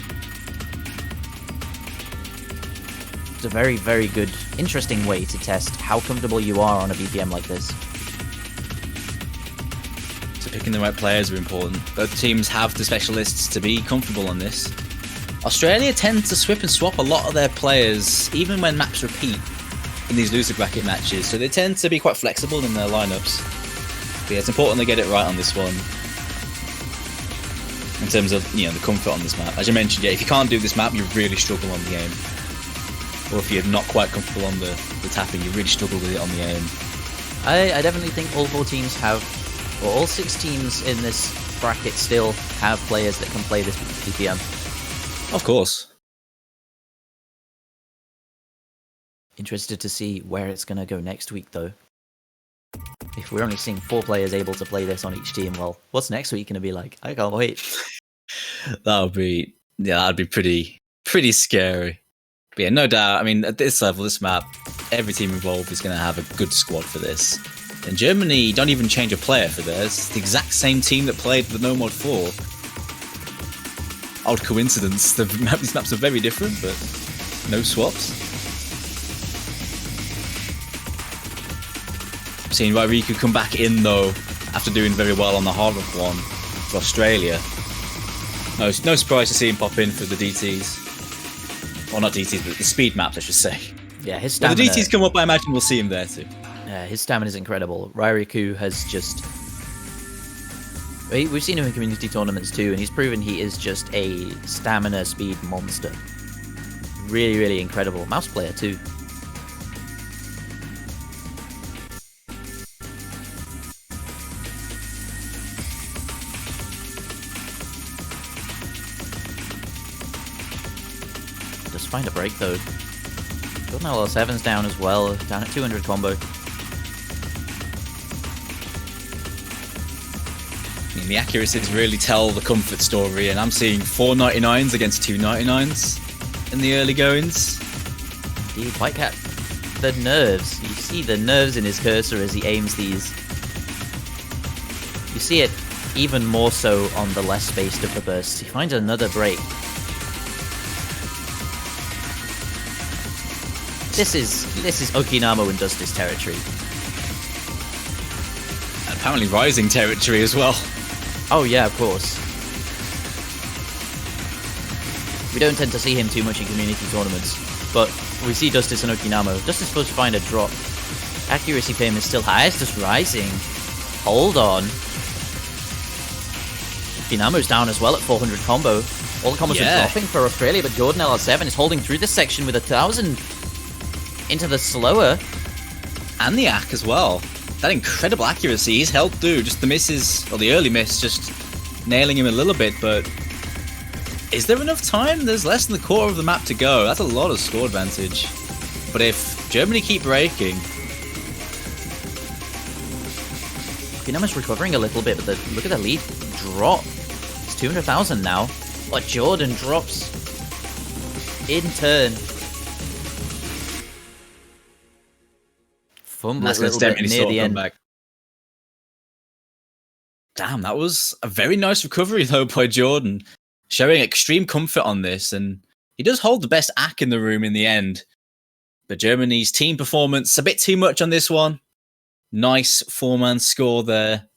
It's a very, very good, interesting way to test how comfortable you are on a BPM like this. So picking the right players are important. Both teams have the specialists to be comfortable on this. Australia tend to swip and swap a lot of their players, even when maps repeat in these loser bracket matches, so they tend to be quite flexible in their lineups. But yeah, it's important they get it right on this one. In terms of, you know, the comfort on this map. As you mentioned, yeah, if you can't do this map, you really struggle on the aim. Or if you're not quite comfortable on the tapping, you really struggle with it on the aim. I definitely think all 4 teams have, or all 6 teams in this bracket still have players that can play this BPM. Of course. Interested to see where it's going to go next week, though. If we're only seeing 4 players able to play this on each team, well, what's next week going to be like? I can't wait. That'd be pretty scary. But yeah, no doubt. I mean, at this level, this map, every team involved is going to have a good squad for this. In Germany, don't even change a player for theirs. It's the exact same team that played the No Mod 4. Odd coincidence. These maps are very different, but no swaps. Seeing Ryriku come back in though, after doing very well on the harder one for Australia. No surprise to see him pop in for the DTs. Well, not DTs, but the speed maps, I should say. Yeah, his stamina. When the DTs come up, I imagine we'll see him there too. Yeah, his stamina is incredible. Ryriku has just We've seen him in community tournaments too, and he's proven he is just a stamina speed monster. Really, really incredible. Mouse player too. Just find a break though. Jordan LL7's down as well, down at 200 combo. The accuracies really tell the comfort story, and I'm seeing 499s against 299s in the early goings. Indeed, Whitecat, the nerves. You see the nerves in his cursor as he aims these. You see it even more so on the less spaced of the bursts. He finds another break. This is Okinamo and Justice territory. Apparently rising territory as well. Oh yeah, of course. We don't tend to see him too much in community tournaments, but we see Justice and Okinamo. Justice supposed to find a drop. Accuracy fame is still high, it's just rising. Hold on. Okinamo's down as well at 400 combo. All the combos are dropping for Australia, but Jordan LL7 is holding through this section with 1,000 into the slower. And the Ak as well. That incredible accuracy, he's held through. Just the misses, or the early miss, just nailing him a little bit, but is there enough time? There's less than the quarter of the map to go. That's a lot of score advantage. But if Germany keep breaking... Okinamo's recovering a little bit, but look at the lead drop. It's 200,000 now. But Jordan drops in turn. Fumble a little bit near the end. Comeback. Damn, that was a very nice recovery though by Jordan, showing extreme comfort on this, and he does hold the best Ak in the room in the end. But Germany's team performance a bit too much on this one. Nice 4-man score there.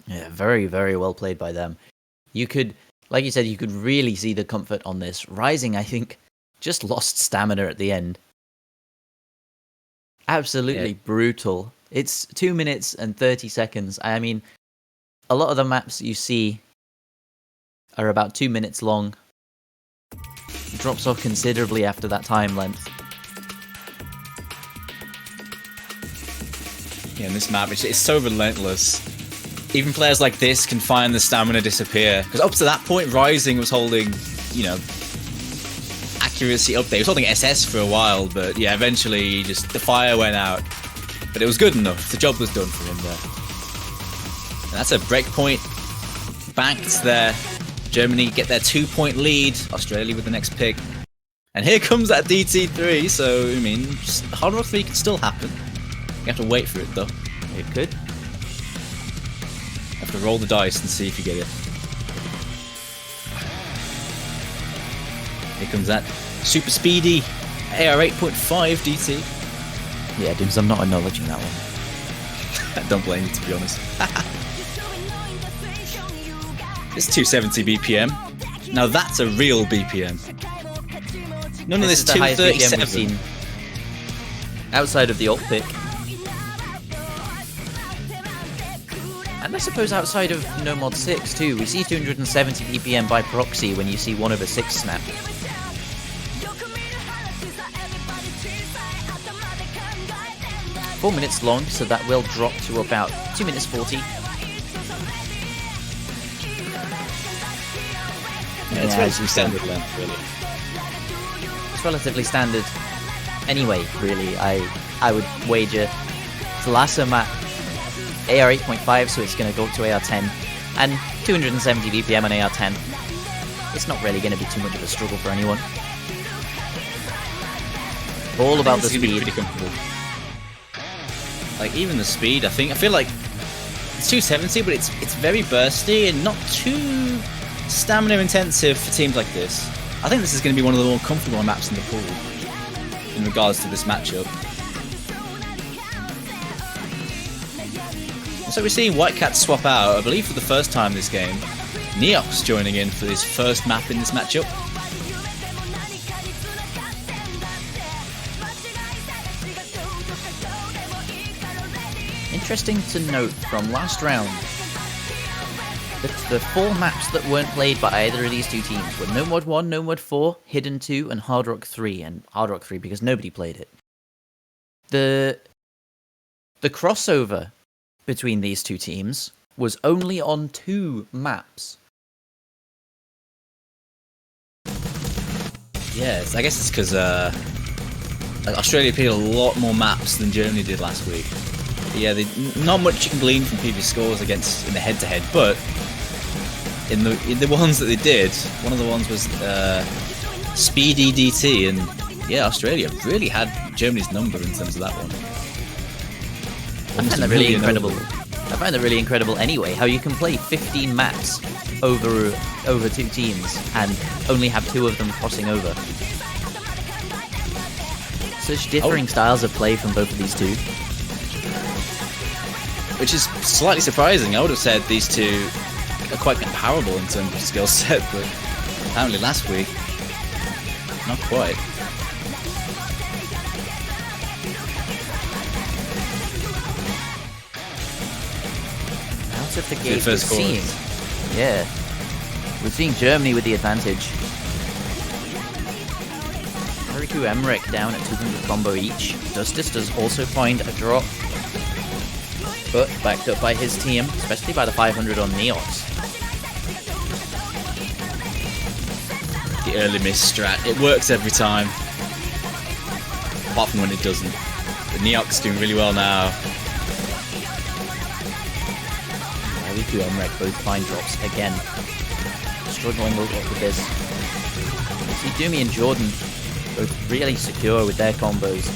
Yeah, very, very well played by them. You could, like you said, you could really see the comfort on this. Rising, I think, just lost stamina at the end. Absolutely brutal. It's 2 minutes and 30 seconds. I mean, a lot of the maps you see are about 2 minutes long. It drops off considerably after that time length. Yeah, and this map, it's so relentless. Even players like this can find the stamina disappear. Because up to that point, Rising was holding, you know, accuracy up there. He was holding SS for a while, but yeah, eventually just the fire went out. But it was good enough. The job was done for him there. And that's a breakpoint banked there. Germany get their 2-point lead. Australia with the next pick. And here comes that DT3. So, I mean, Hard Rock 3 can still happen. You have to wait for it, though. It could. You have to roll the dice and see if you get it. Here comes that super speedy AR 8.5 DT. Yeah, Dims, I'm not acknowledging that one. Don't blame you, to be honest. It's 270 BPM. Now that's a real BPM. None of this 237. Outside of the ult pick. And I suppose outside of No Mod 6 too, we see 270 BPM by proxy when you see 1/6 snap. 4 minutes long, so that will drop to about 2 minutes 40. Yeah, it's relatively standard length, really. It's relatively standard anyway, really. I would wager Thalassa map AR 8.5, so it's going to go up to AR 10, and 270 BPM on AR 10. It's not really going to be too much of a struggle for anyone. All about the speed. Pretty comfortable. Like even the speed, I feel like it's 270, but it's very bursty and not too stamina intensive for teams like this. I think this is going to be one of the more comfortable maps in the pool in regards to this matchup. So we're seeing Whitecat swap out, I believe for the first time this game. Neox joining in for his first map in this matchup. interesting to note from last round, the 4 maps that weren't played by either of these two teams were No Mod 1, No Mod 4, Hidden 2, and Hard Rock 3. And Hard Rock 3 because nobody played it. The crossover between these two teams was only on 2 maps. Yes, I guess it's because Australia played a lot more maps than Germany did last week. But yeah, not much you can glean from previous scores against in the head-to-head, but in the ones that they did, one of the ones was Speedy DT, and yeah, Australia really had Germany's number in terms of that one. I find that really incredible. I find that really incredible anyway, how you can play 15 maps over 2 teams and only have 2 of them crossing over. Such differing styles of play from both of these two. Which is slightly surprising. I would have said these two are quite comparable in terms of skill set, but apparently last week, not quite. Out of the gate, we're seeing, we're seeing Germany with the advantage. Hariku Emmerich down at 200 combo each. Justice does also find a drop, but backed up by his team, especially by the 500 on Neox. The early miss strat, it works every time, apart from when it doesn't. The Neox doing really well now. Hariku Emmerich both find drops again. Struggling a lot with this. You see Doomy and Jordan both really secure with their combos.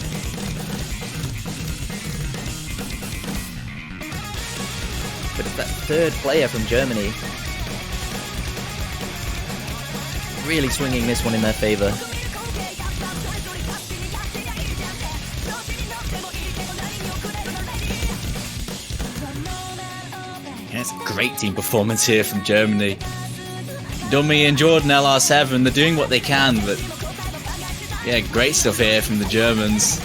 But it's that third player from Germany really swinging this one in their favor. Yeah, it's a great team performance here from Germany. Dummy and Jordan LR7, they're doing what they can, but yeah, great stuff here from the Germans.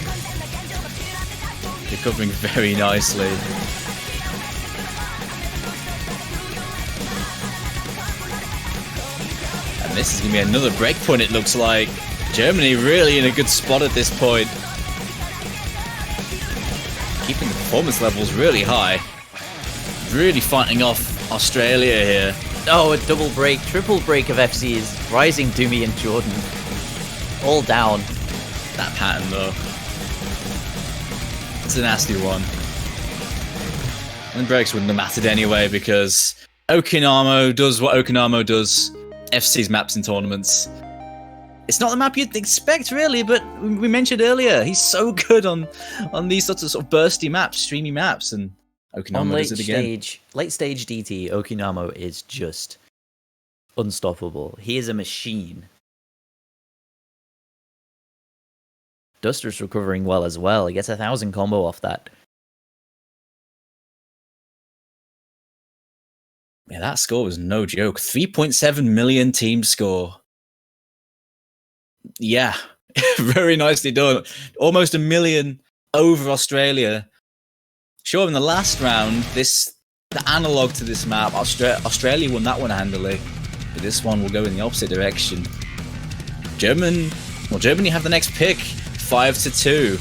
Recovering very nicely. And this is going to be another breakpoint, it looks like. Germany really in a good spot at this point. Keeping the performance levels really high. Really fighting off Australia here. Oh, a double break, triple break of FCs. Rising Doomy and Jordan. All down. That pattern though. It's a nasty one. And the breaks wouldn't have mattered anyway because Okinamo does what Okinamo does. FC's maps in tournaments. It's not the map you'd expect really, but we mentioned earlier, he's so good on these sorts of bursty maps, streamy maps, and Okinamo does it again. Late stage DT, Okinamo is just unstoppable. He is a machine. Duster's recovering well as well. He gets 1,000 combo off that. Yeah, that score was no joke. 3.7 million team score. Yeah, very nicely done. Almost 1 million over Australia. Sure, in the last round, the analog to this map, Australia won that one handily. But this one will go in the opposite direction. Germany have the next pick, 5-2.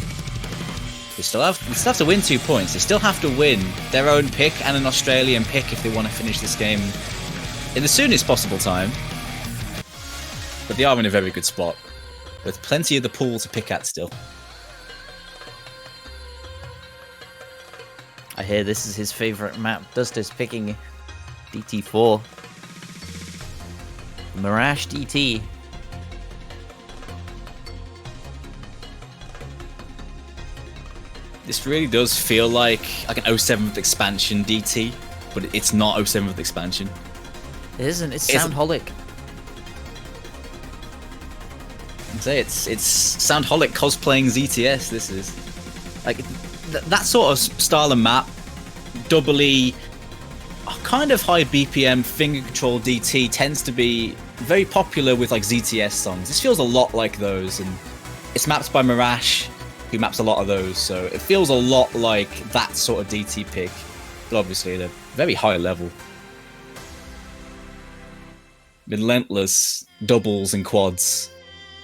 They still have to win 2 points. They still have to win their own pick and an Australian pick if they want to finish this game in the soonest possible time. But they are in a very good spot, with plenty of the pool to pick at still. I hear this is his favorite map. Duster's picking DT4. Mirage DT. This really does feel like an 07th expansion DT, but it's not 07th expansion. It isn't. It's Soundholic. I'd say it's Soundholic cosplaying ZTS. This is like that sort of style of map, doubly kind of high BPM finger control DT tends to be very popular with like ZTS songs. This feels a lot like those, and it's mapped by Mirage. He maps a lot of those, so it feels a lot like that sort of DT pick, but obviously at a very high level. Relentless doubles and quads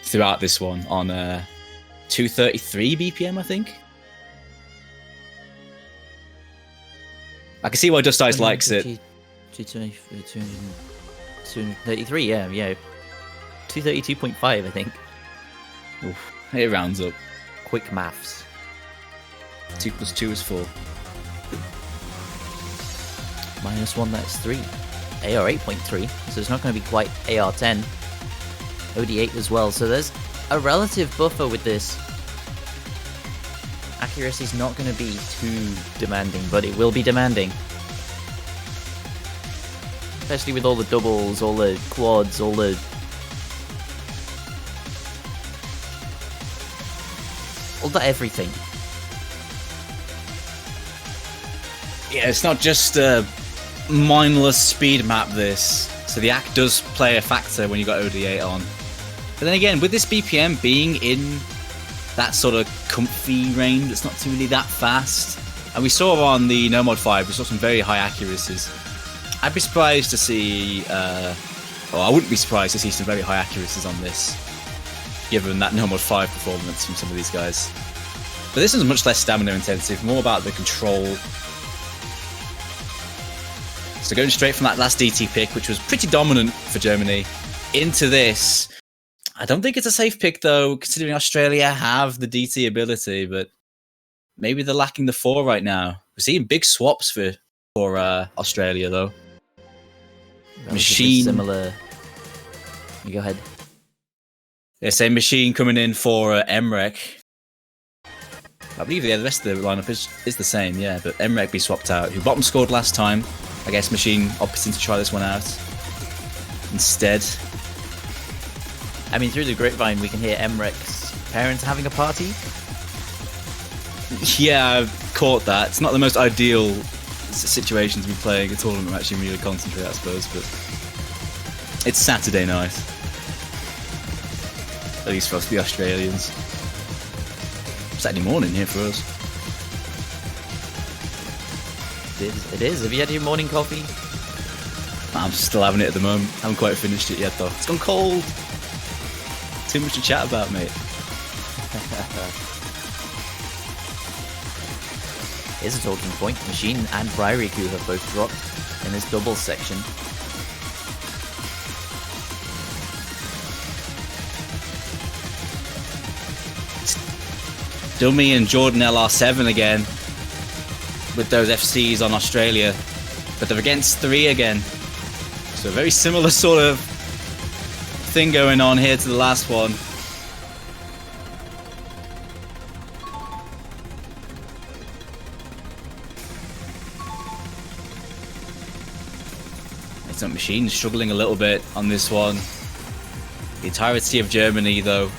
throughout this one on 233 BPM, I think. I can see why Dust Ice likes it. 233, yeah. 232.5, I think. Oof, it rounds up. Quick maths. 2 plus 2 is 4. -1, that's 3. AR 8.3, so it's not going to be quite AR 10. OD8 as well, so there's a relative buffer with this. Accuracy's not going to be too demanding, but it will be demanding. Especially with all the doubles, all the quads, all the... everything. Yeah, it's not just a mindless speed map, this. So the AC does play a factor when you got OD8 on. But then again, with this BPM being in that sort of comfy range, it's not too really that fast. And we saw on the No Mod 5, we saw some very high accuracies. I'd be surprised to see, I wouldn't be surprised to see some very high accuracies on this, given that No Mod 5 performance from some of these guys. But this is much less stamina intensive, more about the control. So going straight from that last DT pick, which was pretty dominant for Germany, into this. I don't think it's a safe pick, though, considering Australia have the DT ability, but maybe they're lacking the 4 right now. We're seeing big swaps for Australia, though. Machine. Similar. You go ahead. They say Machine coming in for Emrek. I believe the rest of the lineup is the same, yeah, but Emrek be swapped out, who bottom scored last time. I guess Machine opting to try this one out instead. I mean, through the grapevine, we can hear Emrek's parents having a party. Yeah, I've caught that. It's not the most ideal situation to be playing a tournament and actually really concentrate, I suppose, but it's Saturday night. At least for us, the Australians. Saturday morning here for us. It is. Have you had your morning coffee? I'm still having it at the moment. Haven't quite finished it yet, though. It's gone cold. Too much to chat about, mate. Here's a talking point. Machine and Rairiku have both dropped in this doubles section. Dummy and Jordan LR7 again with those FCs on Australia, but they're against 3 again. So a very similar sort of thing going on here to the last one. It's not Machine struggling a little bit on this one. The entirety of Germany, though,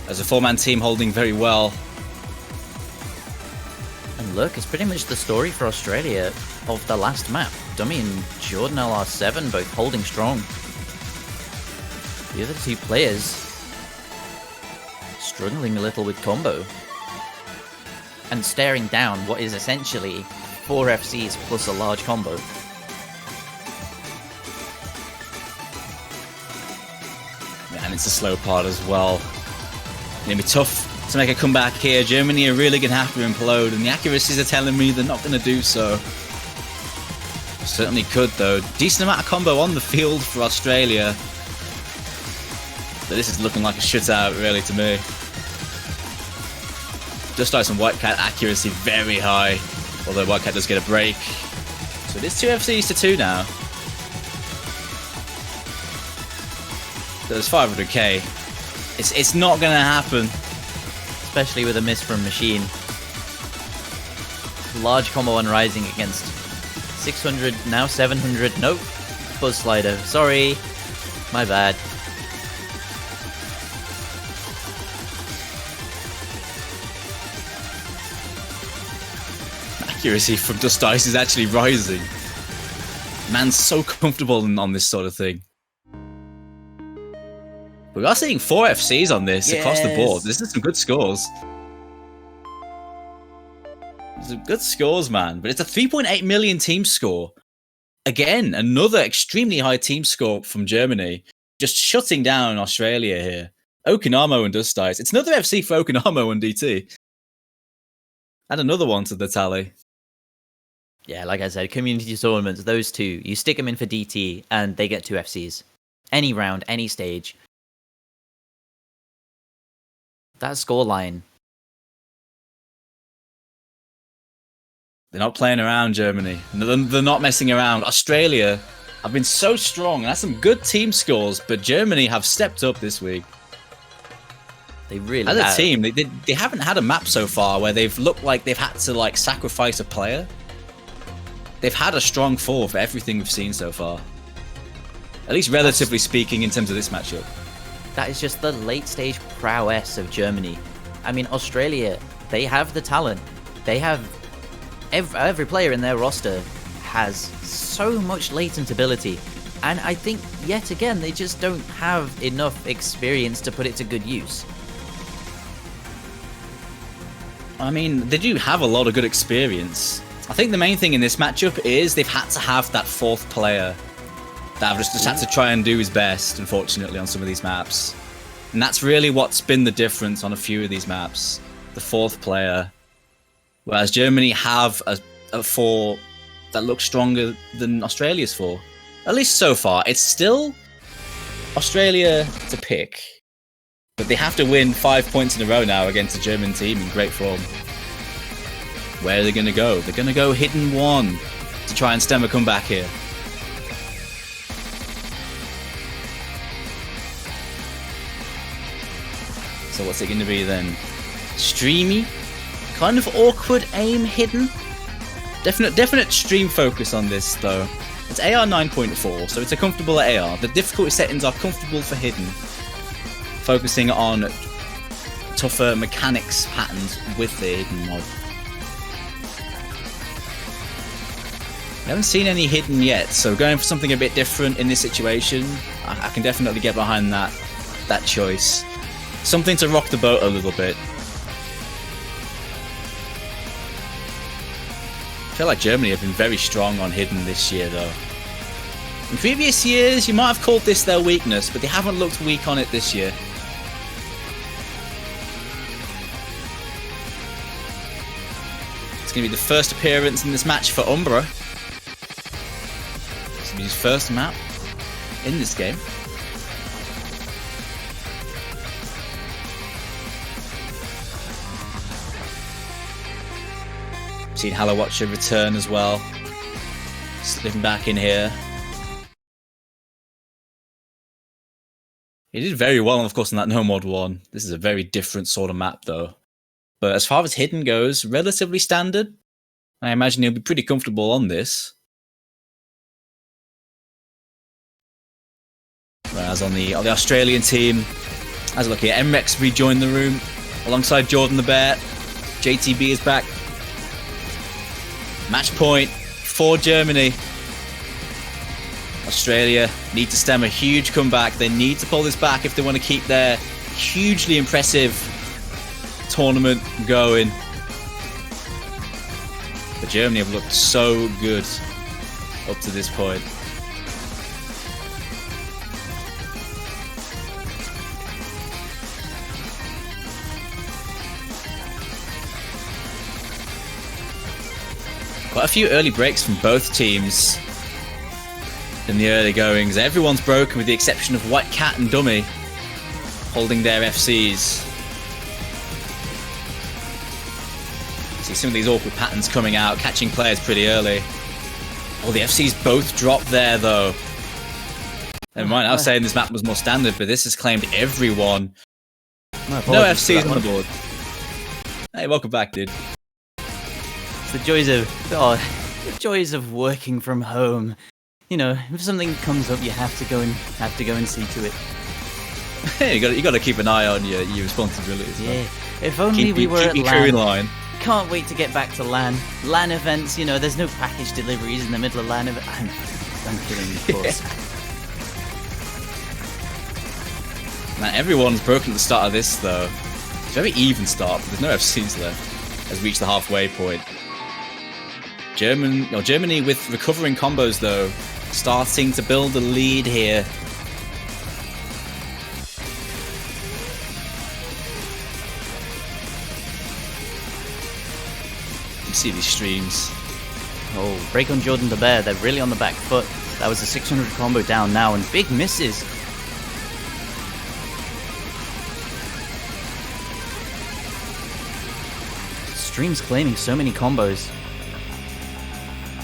as a 4-man team holding very well. And look, it's pretty much the story for Australia of the last map. Dummy and Jordan LR7 both holding strong. The other two players struggling a little with combo. And staring down what is essentially 4 FCs plus a large combo. And it's a slow part as well. It's going to be tough to make a comeback here. Germany are really going to have to implode, and the accuracies are telling me they're not going to do so. Certainly could, though. Decent amount of combo on the field for Australia. But this is looking like a shutout, really, to me. Just like some White Cat accuracy very high, although White Cat does get a break. So it is 2 FCs to 2 now. So there's 500k. It's not going to happen. Especially with a miss from Machine. Large combo on Rising against 600, now 700. Nope. Buzz Slider. Sorry. My bad. Accuracy from Dust Ice is actually rising. Man's so comfortable on this sort of thing. We are seeing 4 FCs on this across the board. This is some good scores. It's a good scores, man. But it's a 3.8 million team score. Again, another extremely high team score from Germany. Just shutting down Australia here. Okinamo and Dust Ice. It's another FC for Okinamo and DT. Add another one to the tally. Yeah, like I said, community tournaments, those two, you stick them in for DT and they get 2 FCs. Any round, any stage. That scoreline. They're not playing around, Germany. They're not messing around. Australia have been so strong. That's some good team scores, but Germany have stepped up this week. They really have. As a team, they haven't had a map so far where they've looked like they've had to like sacrifice a player. They've had a strong fall for everything we've seen so far. At least relatively speaking in terms of this matchup. That is just the late stage prowess of Germany. I mean, Australia, they have the talent. They have every player in their roster has so much latent ability. And I think, yet again, they just don't have enough experience to put it to good use. I mean, they do have a lot of good experience. I think the main thing in this matchup is they've had to have that 4th player that have just had to try and do his best, unfortunately, on some of these maps. And that's really what's been the difference on a few of these maps. The 4th player. Whereas Germany have a 4 that looks stronger than Australia's 4. At least so far. It's still Australia to pick. But they have to win 5 points in a row now against a German team in great form. Where are they going to go? They're going to go hidden 1 to try and stem a comeback here. So what's it going to be then? Streamy? Kind of awkward aim hidden? Definite stream focus on this though. It's AR 9.4, so it's a comfortable AR. The difficulty settings are comfortable for hidden. Focusing on tougher mechanics patterns with the hidden mod. I haven't seen any hidden yet, so going for something a bit different in this situation, I can definitely get behind that choice. Something to rock the boat a little bit. I feel like Germany have been very strong on hidden this year though. In previous years, you might have called this their weakness, but they haven't looked weak on it this year. It's going to be the first appearance in this match for Umbra. This will be his first map in this game. Seen Hallowatcher return as well. Slipping back in here. He did very well, of course, in that No Mod 1. This is a very different sort of map, though. But as far as hidden goes, relatively standard. I imagine he'll be pretty comfortable on this. Whereas on the Australian team, as I look here, MREX rejoined the room alongside Jordan the Bear. JTB is back. Match point for Germany. Australia need to stem a huge comeback. They need to pull this back if they want to keep their hugely impressive tournament going. But Germany have looked so good up to this point. Quite a few early breaks from both teams in the early goings. Everyone's broken with the exception of White Cat and Dummy holding their FCs. See some of these awkward patterns coming out, catching players pretty early. Oh, the FCs both dropped there though. Never mind, I was saying this map was more standard, but this has claimed everyone. No FCs on the board. Hey, welcome back, dude. The joys of working from home. You know, if something comes up, you have to go and see to it. Hey, you got to keep an eye on your responsibilities. Yeah. If only we were at LAN. In line. Can't wait to get back to LAN. LAN events. You know, there's no package deliveries in the middle of LAN event. I'm kidding, of course. Man, everyone's broken at the start of this though. It's a very even start, but there's no FCs left. Has reached the halfway point. Germany with recovering combos though, starting to build a lead here. You see these streams. Oh, break on Jordan the Bear. They're really on the back foot. That was a 600 combo down now, and big misses. Stream's claiming so many combos.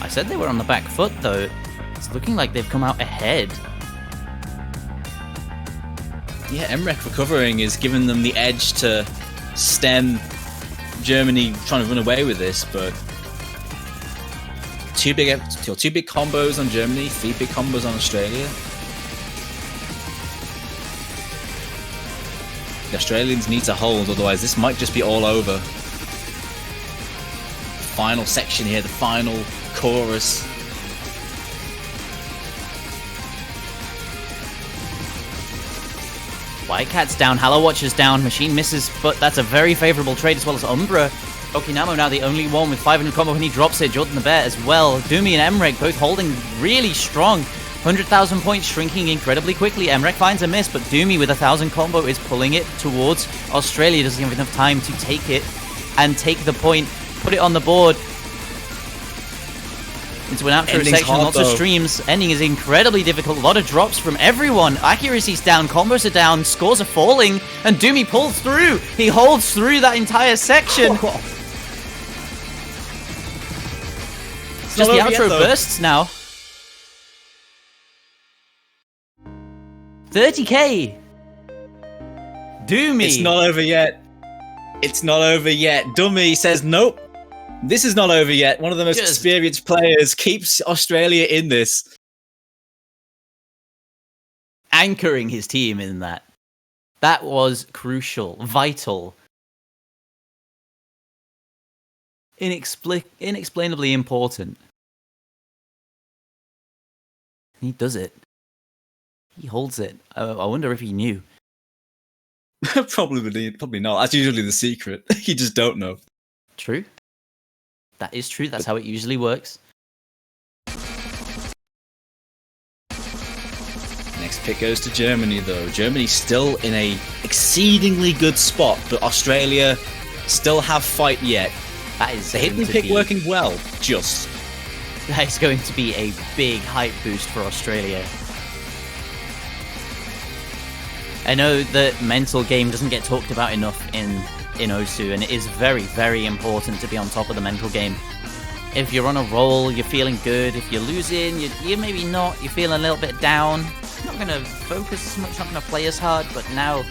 I said they were on the back foot, though. It's looking like they've come out ahead. Yeah, Emrek recovering is giving them the edge to stem Germany trying to run away with this, but two big combos on Germany, 3 big combos on Australia. The Australians need to hold, otherwise this might just be all over. Final section here, the final chorus. Wildcat's down, Hallow Watcher's down, Machine misses, but that's a very favourable trade as well as Umbra. Okinamo now the only one with 500 combo when he drops it, Jordan the Bear as well. Doomy and Emrek both holding really strong. 100,000 points shrinking incredibly quickly. Emrek finds a miss, but Doomy with 1,000 combo is pulling it towards Australia. Doesn't have enough time to take it and take the point, put it on the board. Into an outro section, lots of streams. Ending is incredibly difficult. A lot of drops from everyone. Accuracy's down, combos are down, scores are falling, and Doomy pulls through. He holds through that entire section. Just the outro bursts now. 30k. Doomy. It's not over yet. It's not over yet. Dummy says nope. This is not over yet. One of the most experienced players keeps Australia in this. Anchoring his team in that. That was crucial, vital. Inexplainably important. He does it. He holds it. I wonder if he knew. Probably not. That's usually the secret. You just don't know. True. That is true. That's how it usually works. Next pick goes to Germany, though. Germany's still in a exceedingly good spot, but Australia still have fight yet. That is the hidden pick working well. Just. That is going to be a big hype boost for Australia. I know the mental game doesn't get talked about enough in Osu, and it is very, very important to be on top of the mental game. If you're on a roll, you're feeling good. If you're losing, you're maybe not. You're feeling a little bit down. Not going to focus as much, not going to play as hard, but now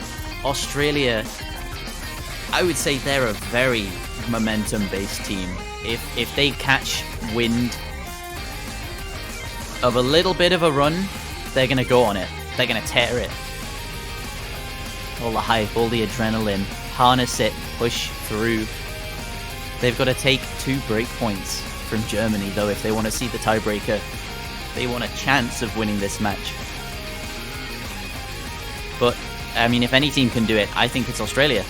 Australia, I would say they're a very momentum-based team. If they catch wind of a little bit of a run, they're going to go on it. They're going to tear it. All the hype, all the adrenaline, harness it, push through. They've got to take 2 breakpoints from Germany, though, if they want to see the tiebreaker. They want a chance of winning this match. But, I mean, if any team can do it, I think it's Australia.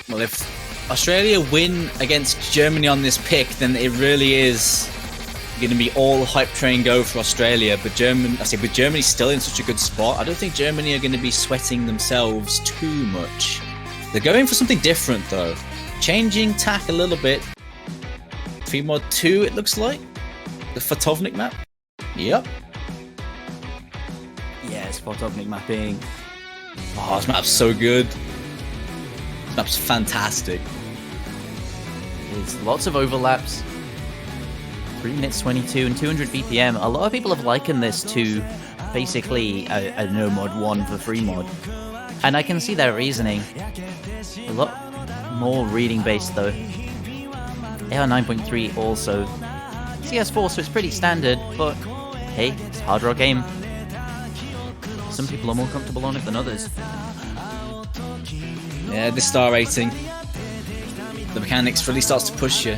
Well, if Australia win against Germany on this pick, then it really is going to be all hype train go for Australia. But with Germany still in such a good spot, I don't think Germany are going to be sweating themselves too much. They're going for something different, though. Changing tack a little bit. 3 mod 2, it looks like. The Fotovnik map. Yep. Yes, Fotovnik mapping. Oh, this map's so good. This map's fantastic. There's lots of overlaps. 3 minutes 22 and 200 BPM. A lot of people have likened this to basically a no mod 1 for free mod. And I can see their reasoning. A lot more reading based though. AR 9.3 also. CS4, so it's pretty standard, but hey, it's a hard rock game. Some people are more comfortable on it than others. Yeah, the star rating. The mechanics really starts to push you.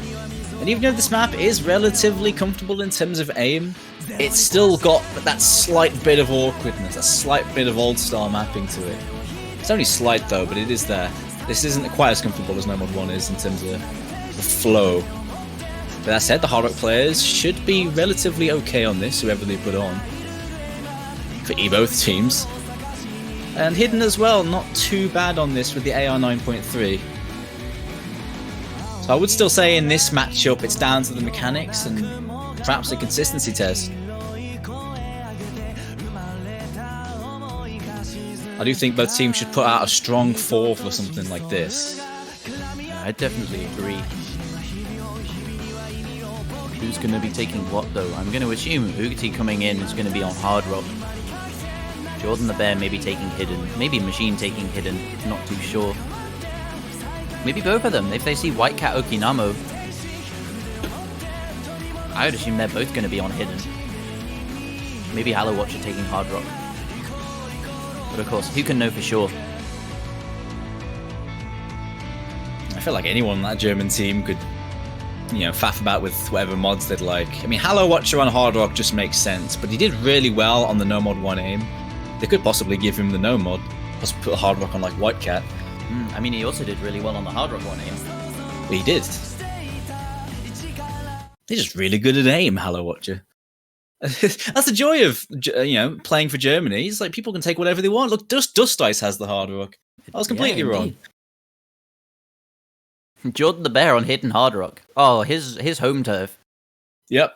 And even though this map is relatively comfortable in terms of aim, it's still got that slight bit of awkwardness, a slight bit of old-style mapping to it. It's only slight though, but it is there. This isn't quite as comfortable as No Mod 1 is in terms of the flow. But that said, the Hard Rock players should be relatively okay on this, whoever they put on. For both teams. And Hidden as well, not too bad on this with the AR 9.3. So I would still say in this matchup it's down to the mechanics and perhaps a consistency test. I do think both teams should put out a strong 4 for something like this. Yeah, I definitely agree. Who's going to be taking what though? I'm going to assume Ugati coming in is going to be on Hard Rock. Jordan the Bear maybe taking Hidden. Maybe Machine taking Hidden. Not too sure. Maybe both of them. If they see White Cat Okinamo, I would assume they're both going to be on Hidden. Maybe Halo Watcher taking Hard Rock. But of course, who can know for sure? I feel like anyone on that German team could, faff about with whatever mods they'd like. I mean, Halo Watcher on Hard Rock just makes sense, but he did really well on the no mod 1 aim. They could possibly give him the no mod, plus put a Hard Rock on like White Cat. I mean, he also did really well on the Hard Rock 1 aim. But he did. He's just really good at aim, Halo Watcher. That's the joy of playing for Germany. It's like people can take whatever they want. Look, Dust Ice has the Hard Rock. I was completely wrong. Jordan the Bear on Hidden Hard Rock. Oh, his home turf. Yep.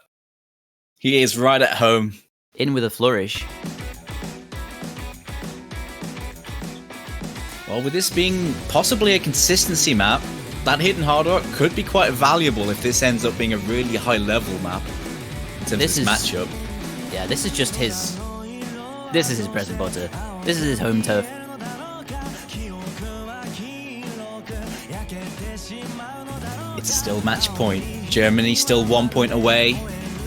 He is right at home. In with a flourish. Well, with this being possibly a consistency map, that Hidden Hard Rock could be quite valuable if this ends up being a really high-level map in terms of this matchup. Yeah, this is just his... This is his bread and butter. This is his home turf. It's still match point. Germany still 1 point away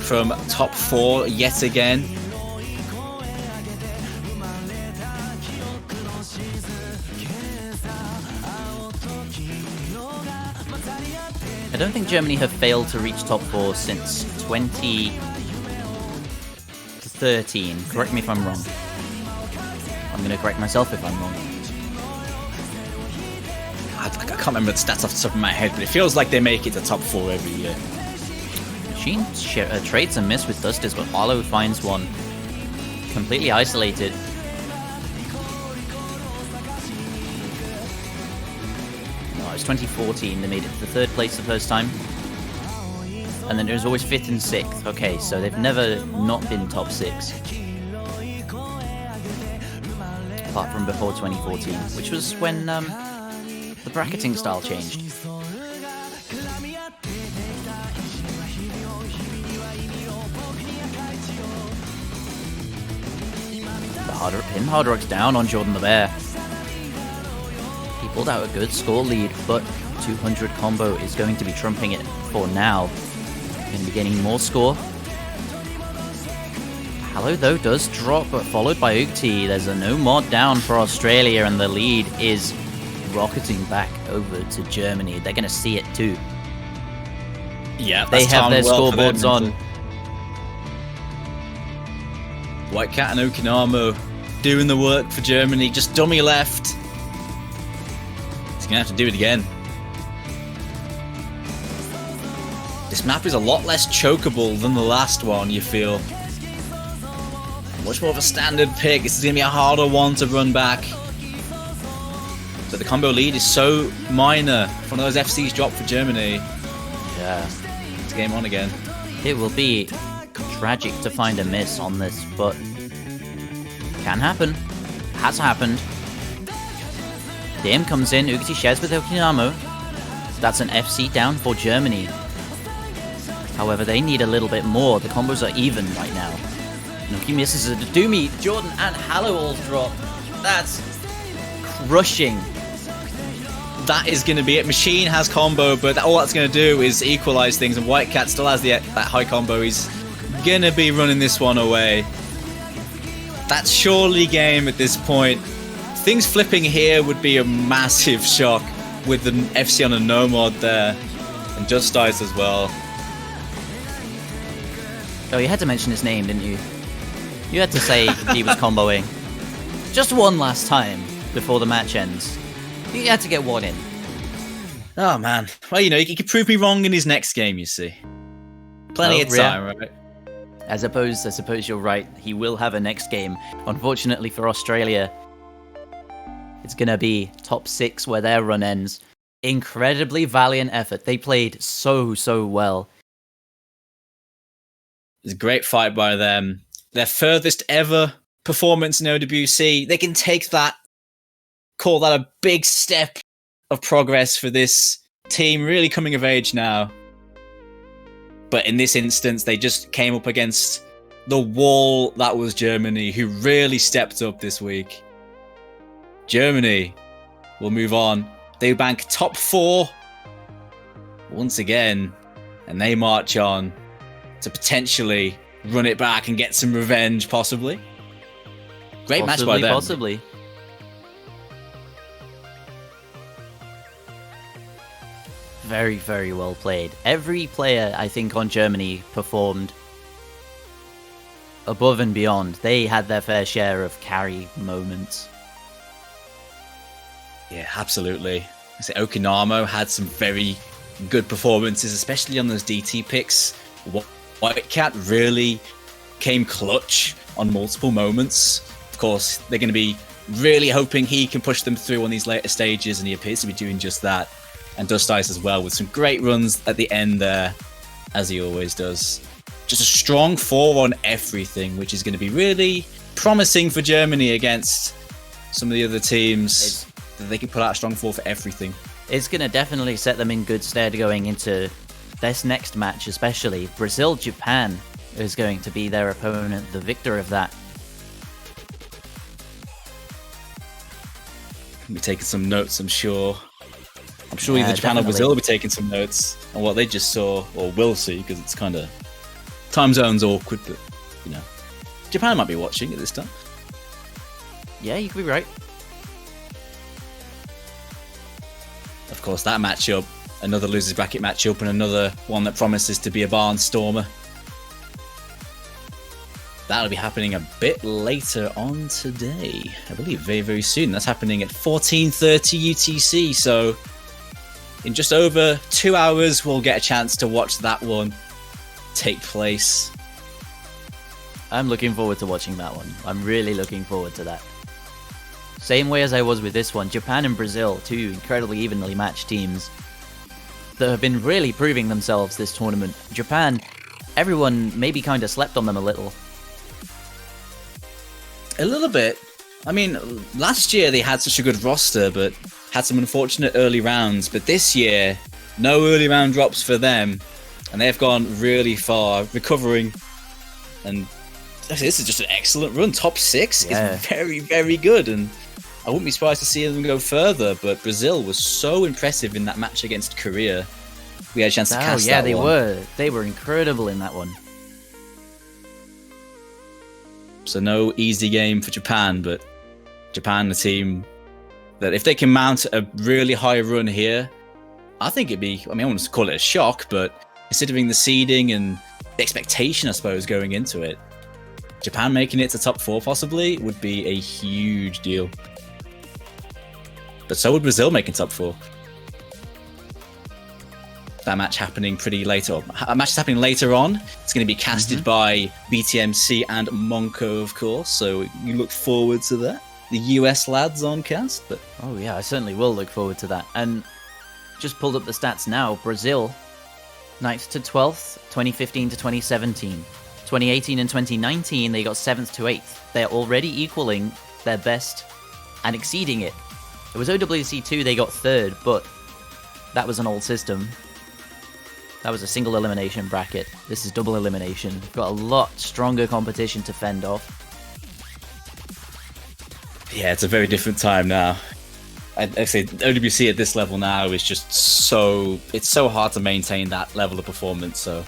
from top 4 yet again. I don't think Germany have failed to reach top 4 since 2013. Correct me if I'm wrong. I'm going to correct myself if I'm wrong. I can't remember the stats off the top of my head, but it feels like they make it to top 4 every year. Machine trades a miss with Dusters, but Harlow finds one. Completely isolated. No, it was 2014. They made it to 3rd place the first time. And then it was always 5th and 6th. Okay, so they've never not been top 6. Apart from before 2014, which was when the bracketing style changed. The Hard Rock's down on Jordan the Bear. He pulled out a good score lead, but 200 combo is going to be trumping it for now. Going to be getting more score. Halo, though, does drop, but followed by Ugti. There's a no mod down for Australia, and the lead is rocketing back over to Germany. They're going to see it too. Yeah, they have their scoreboards on. White Cat and Okinamo doing the work for Germany. Just dummy left. He's going to have to do it again. This map is a lot less chokeable than the last one, you feel. Much more of a standard pick. This is going to be a harder one to run back. But the combo lead is so minor. If one of those FCs drop for Germany. Yeah. It's game on again. It will be tragic to find a miss on this, but can happen. Has happened. The aim comes in. Ugati shares with Okinamo. That's an FC down for Germany. However, they need a little bit more. The combos are even right now. Nuki misses a Doomy. Jordan and Halo all drop. That's crushing. That is going to be it. Machine has combo, but all that's going to do is equalize things, and White Cat still has that high combo. He's going to be running this one away. That's surely game at this point. Things flipping here would be a massive shock with the FC on a no mod there, and Just Dice as well. Oh, you had to mention his name, didn't you? You had to say he was comboing. Just one last time before the match ends. You had to get one in. Oh, man. Well, you could prove me wrong in his next game, you see. Plenty Oh, of yeah. time, right? I suppose you're right. He will have a next game. Unfortunately for Australia, it's going to be top 6 where their run ends. Incredibly valiant effort. They played so well. It's a great fight by them. Their furthest ever performance in OWC. They can take that, call that a big step of progress for this team, really coming of age now. But in this instance, they just came up against the wall that was Germany, who really stepped up this week. Germany will move on. They bank top 4 once again, and they march on to potentially run it back and get some revenge, possibly. Great match by them. Possibly. Very, very well played. Every player, I think, on Germany performed above and beyond. They had their fair share of carry moments. Yeah, absolutely. I say Okinamo had some very good performances, especially on those DT picks. Whitecat really came clutch on multiple moments. Of course, they're going to be really hoping he can push them through on these later stages, and he appears to be doing just that. And Dust Ice as well, with some great runs at the end there, as he always does. Just a strong 4 on everything, which is going to be really promising for Germany against some of the other teams. That they can put out a strong 4 for everything. It's going to definitely set them in good stead going into this next match, especially. Brazil-Japan is going to be their opponent, the victor of that. We'll be taking some notes, I'm sure. I'm sure either Japan definitely. or Brazil will be taking some notes on what they just saw, or will see, because it's kind of... time zone's awkward, but, you know. Japan might be watching at this time. Yeah, you could be right. Of course, that matchup, another losers bracket matchup, and another one that promises to be a barnstormer. That'll be happening a bit later on today. I believe very, very soon. That's happening at 14:30 UTC, so in just over 2 hours, we'll get a chance to watch that one take place. I'm looking forward to watching that one. I'm really looking forward to that. Same way as I was with this one, Japan and Brazil, 2 incredibly evenly matched teams that have been really proving themselves this tournament. Japan, everyone maybe kind of slept on them a little. A little bit. I mean, last year they had such a good roster, but had some unfortunate early rounds. But this year, no early round drops for them, and they've gone really far, recovering. And this is just an excellent run. Top 6 is very, very good, and I wouldn't be surprised to see them go further. But Brazil was so impressive in that match against Korea. We had a chance to cast that they one. were. They were incredible in that one. So no easy game for Japan, but Japan, the team that if they can mount a really high run here, I think it'd be, I mean, I wouldn't call it a shock, but considering the seeding and the expectation, I suppose, going into it, Japan making it to top 4 possibly would be a huge deal. But so would Brazil making top 4. That match happening pretty later. A match is happening later on. It's going to be casted by BTMC and Monko, of course. So you look forward to that. The US lads on cast. But Oh yeah, I certainly will look forward to that. And just pulled up the stats now. Brazil, 9th to 12th, 2015 to 2017. 2018 and 2019, they got 7th to 8th. They're already equaling their best and exceeding it. It was OWC 2, they got 3rd, but that was an old system. That was a single elimination bracket. This is double elimination. We've got a lot stronger competition to fend off. yeah, it's a very different time now. I say OWC at this level now is just it's so hard to maintain that level of performance. So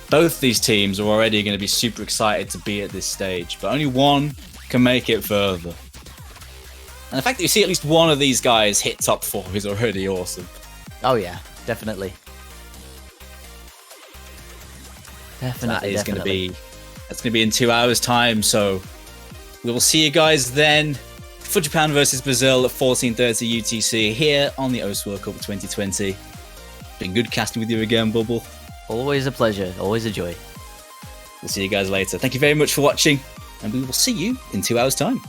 both these teams are already going to be super excited to be at this stage, but only one can make it further. And the fact that you see at least one of these guys hit top 4 is already awesome. Oh yeah, definitely. Definitely, That's going to be in 2 hours time. So we will see you guys then for Japan versus Brazil at 14:30 UTC here on the OS World Cup 2020. Been good casting with you again, Bubble. Always a pleasure. Always a joy. We'll see you guys later. Thank you very much for watching, and we will see you in 2 hours' time.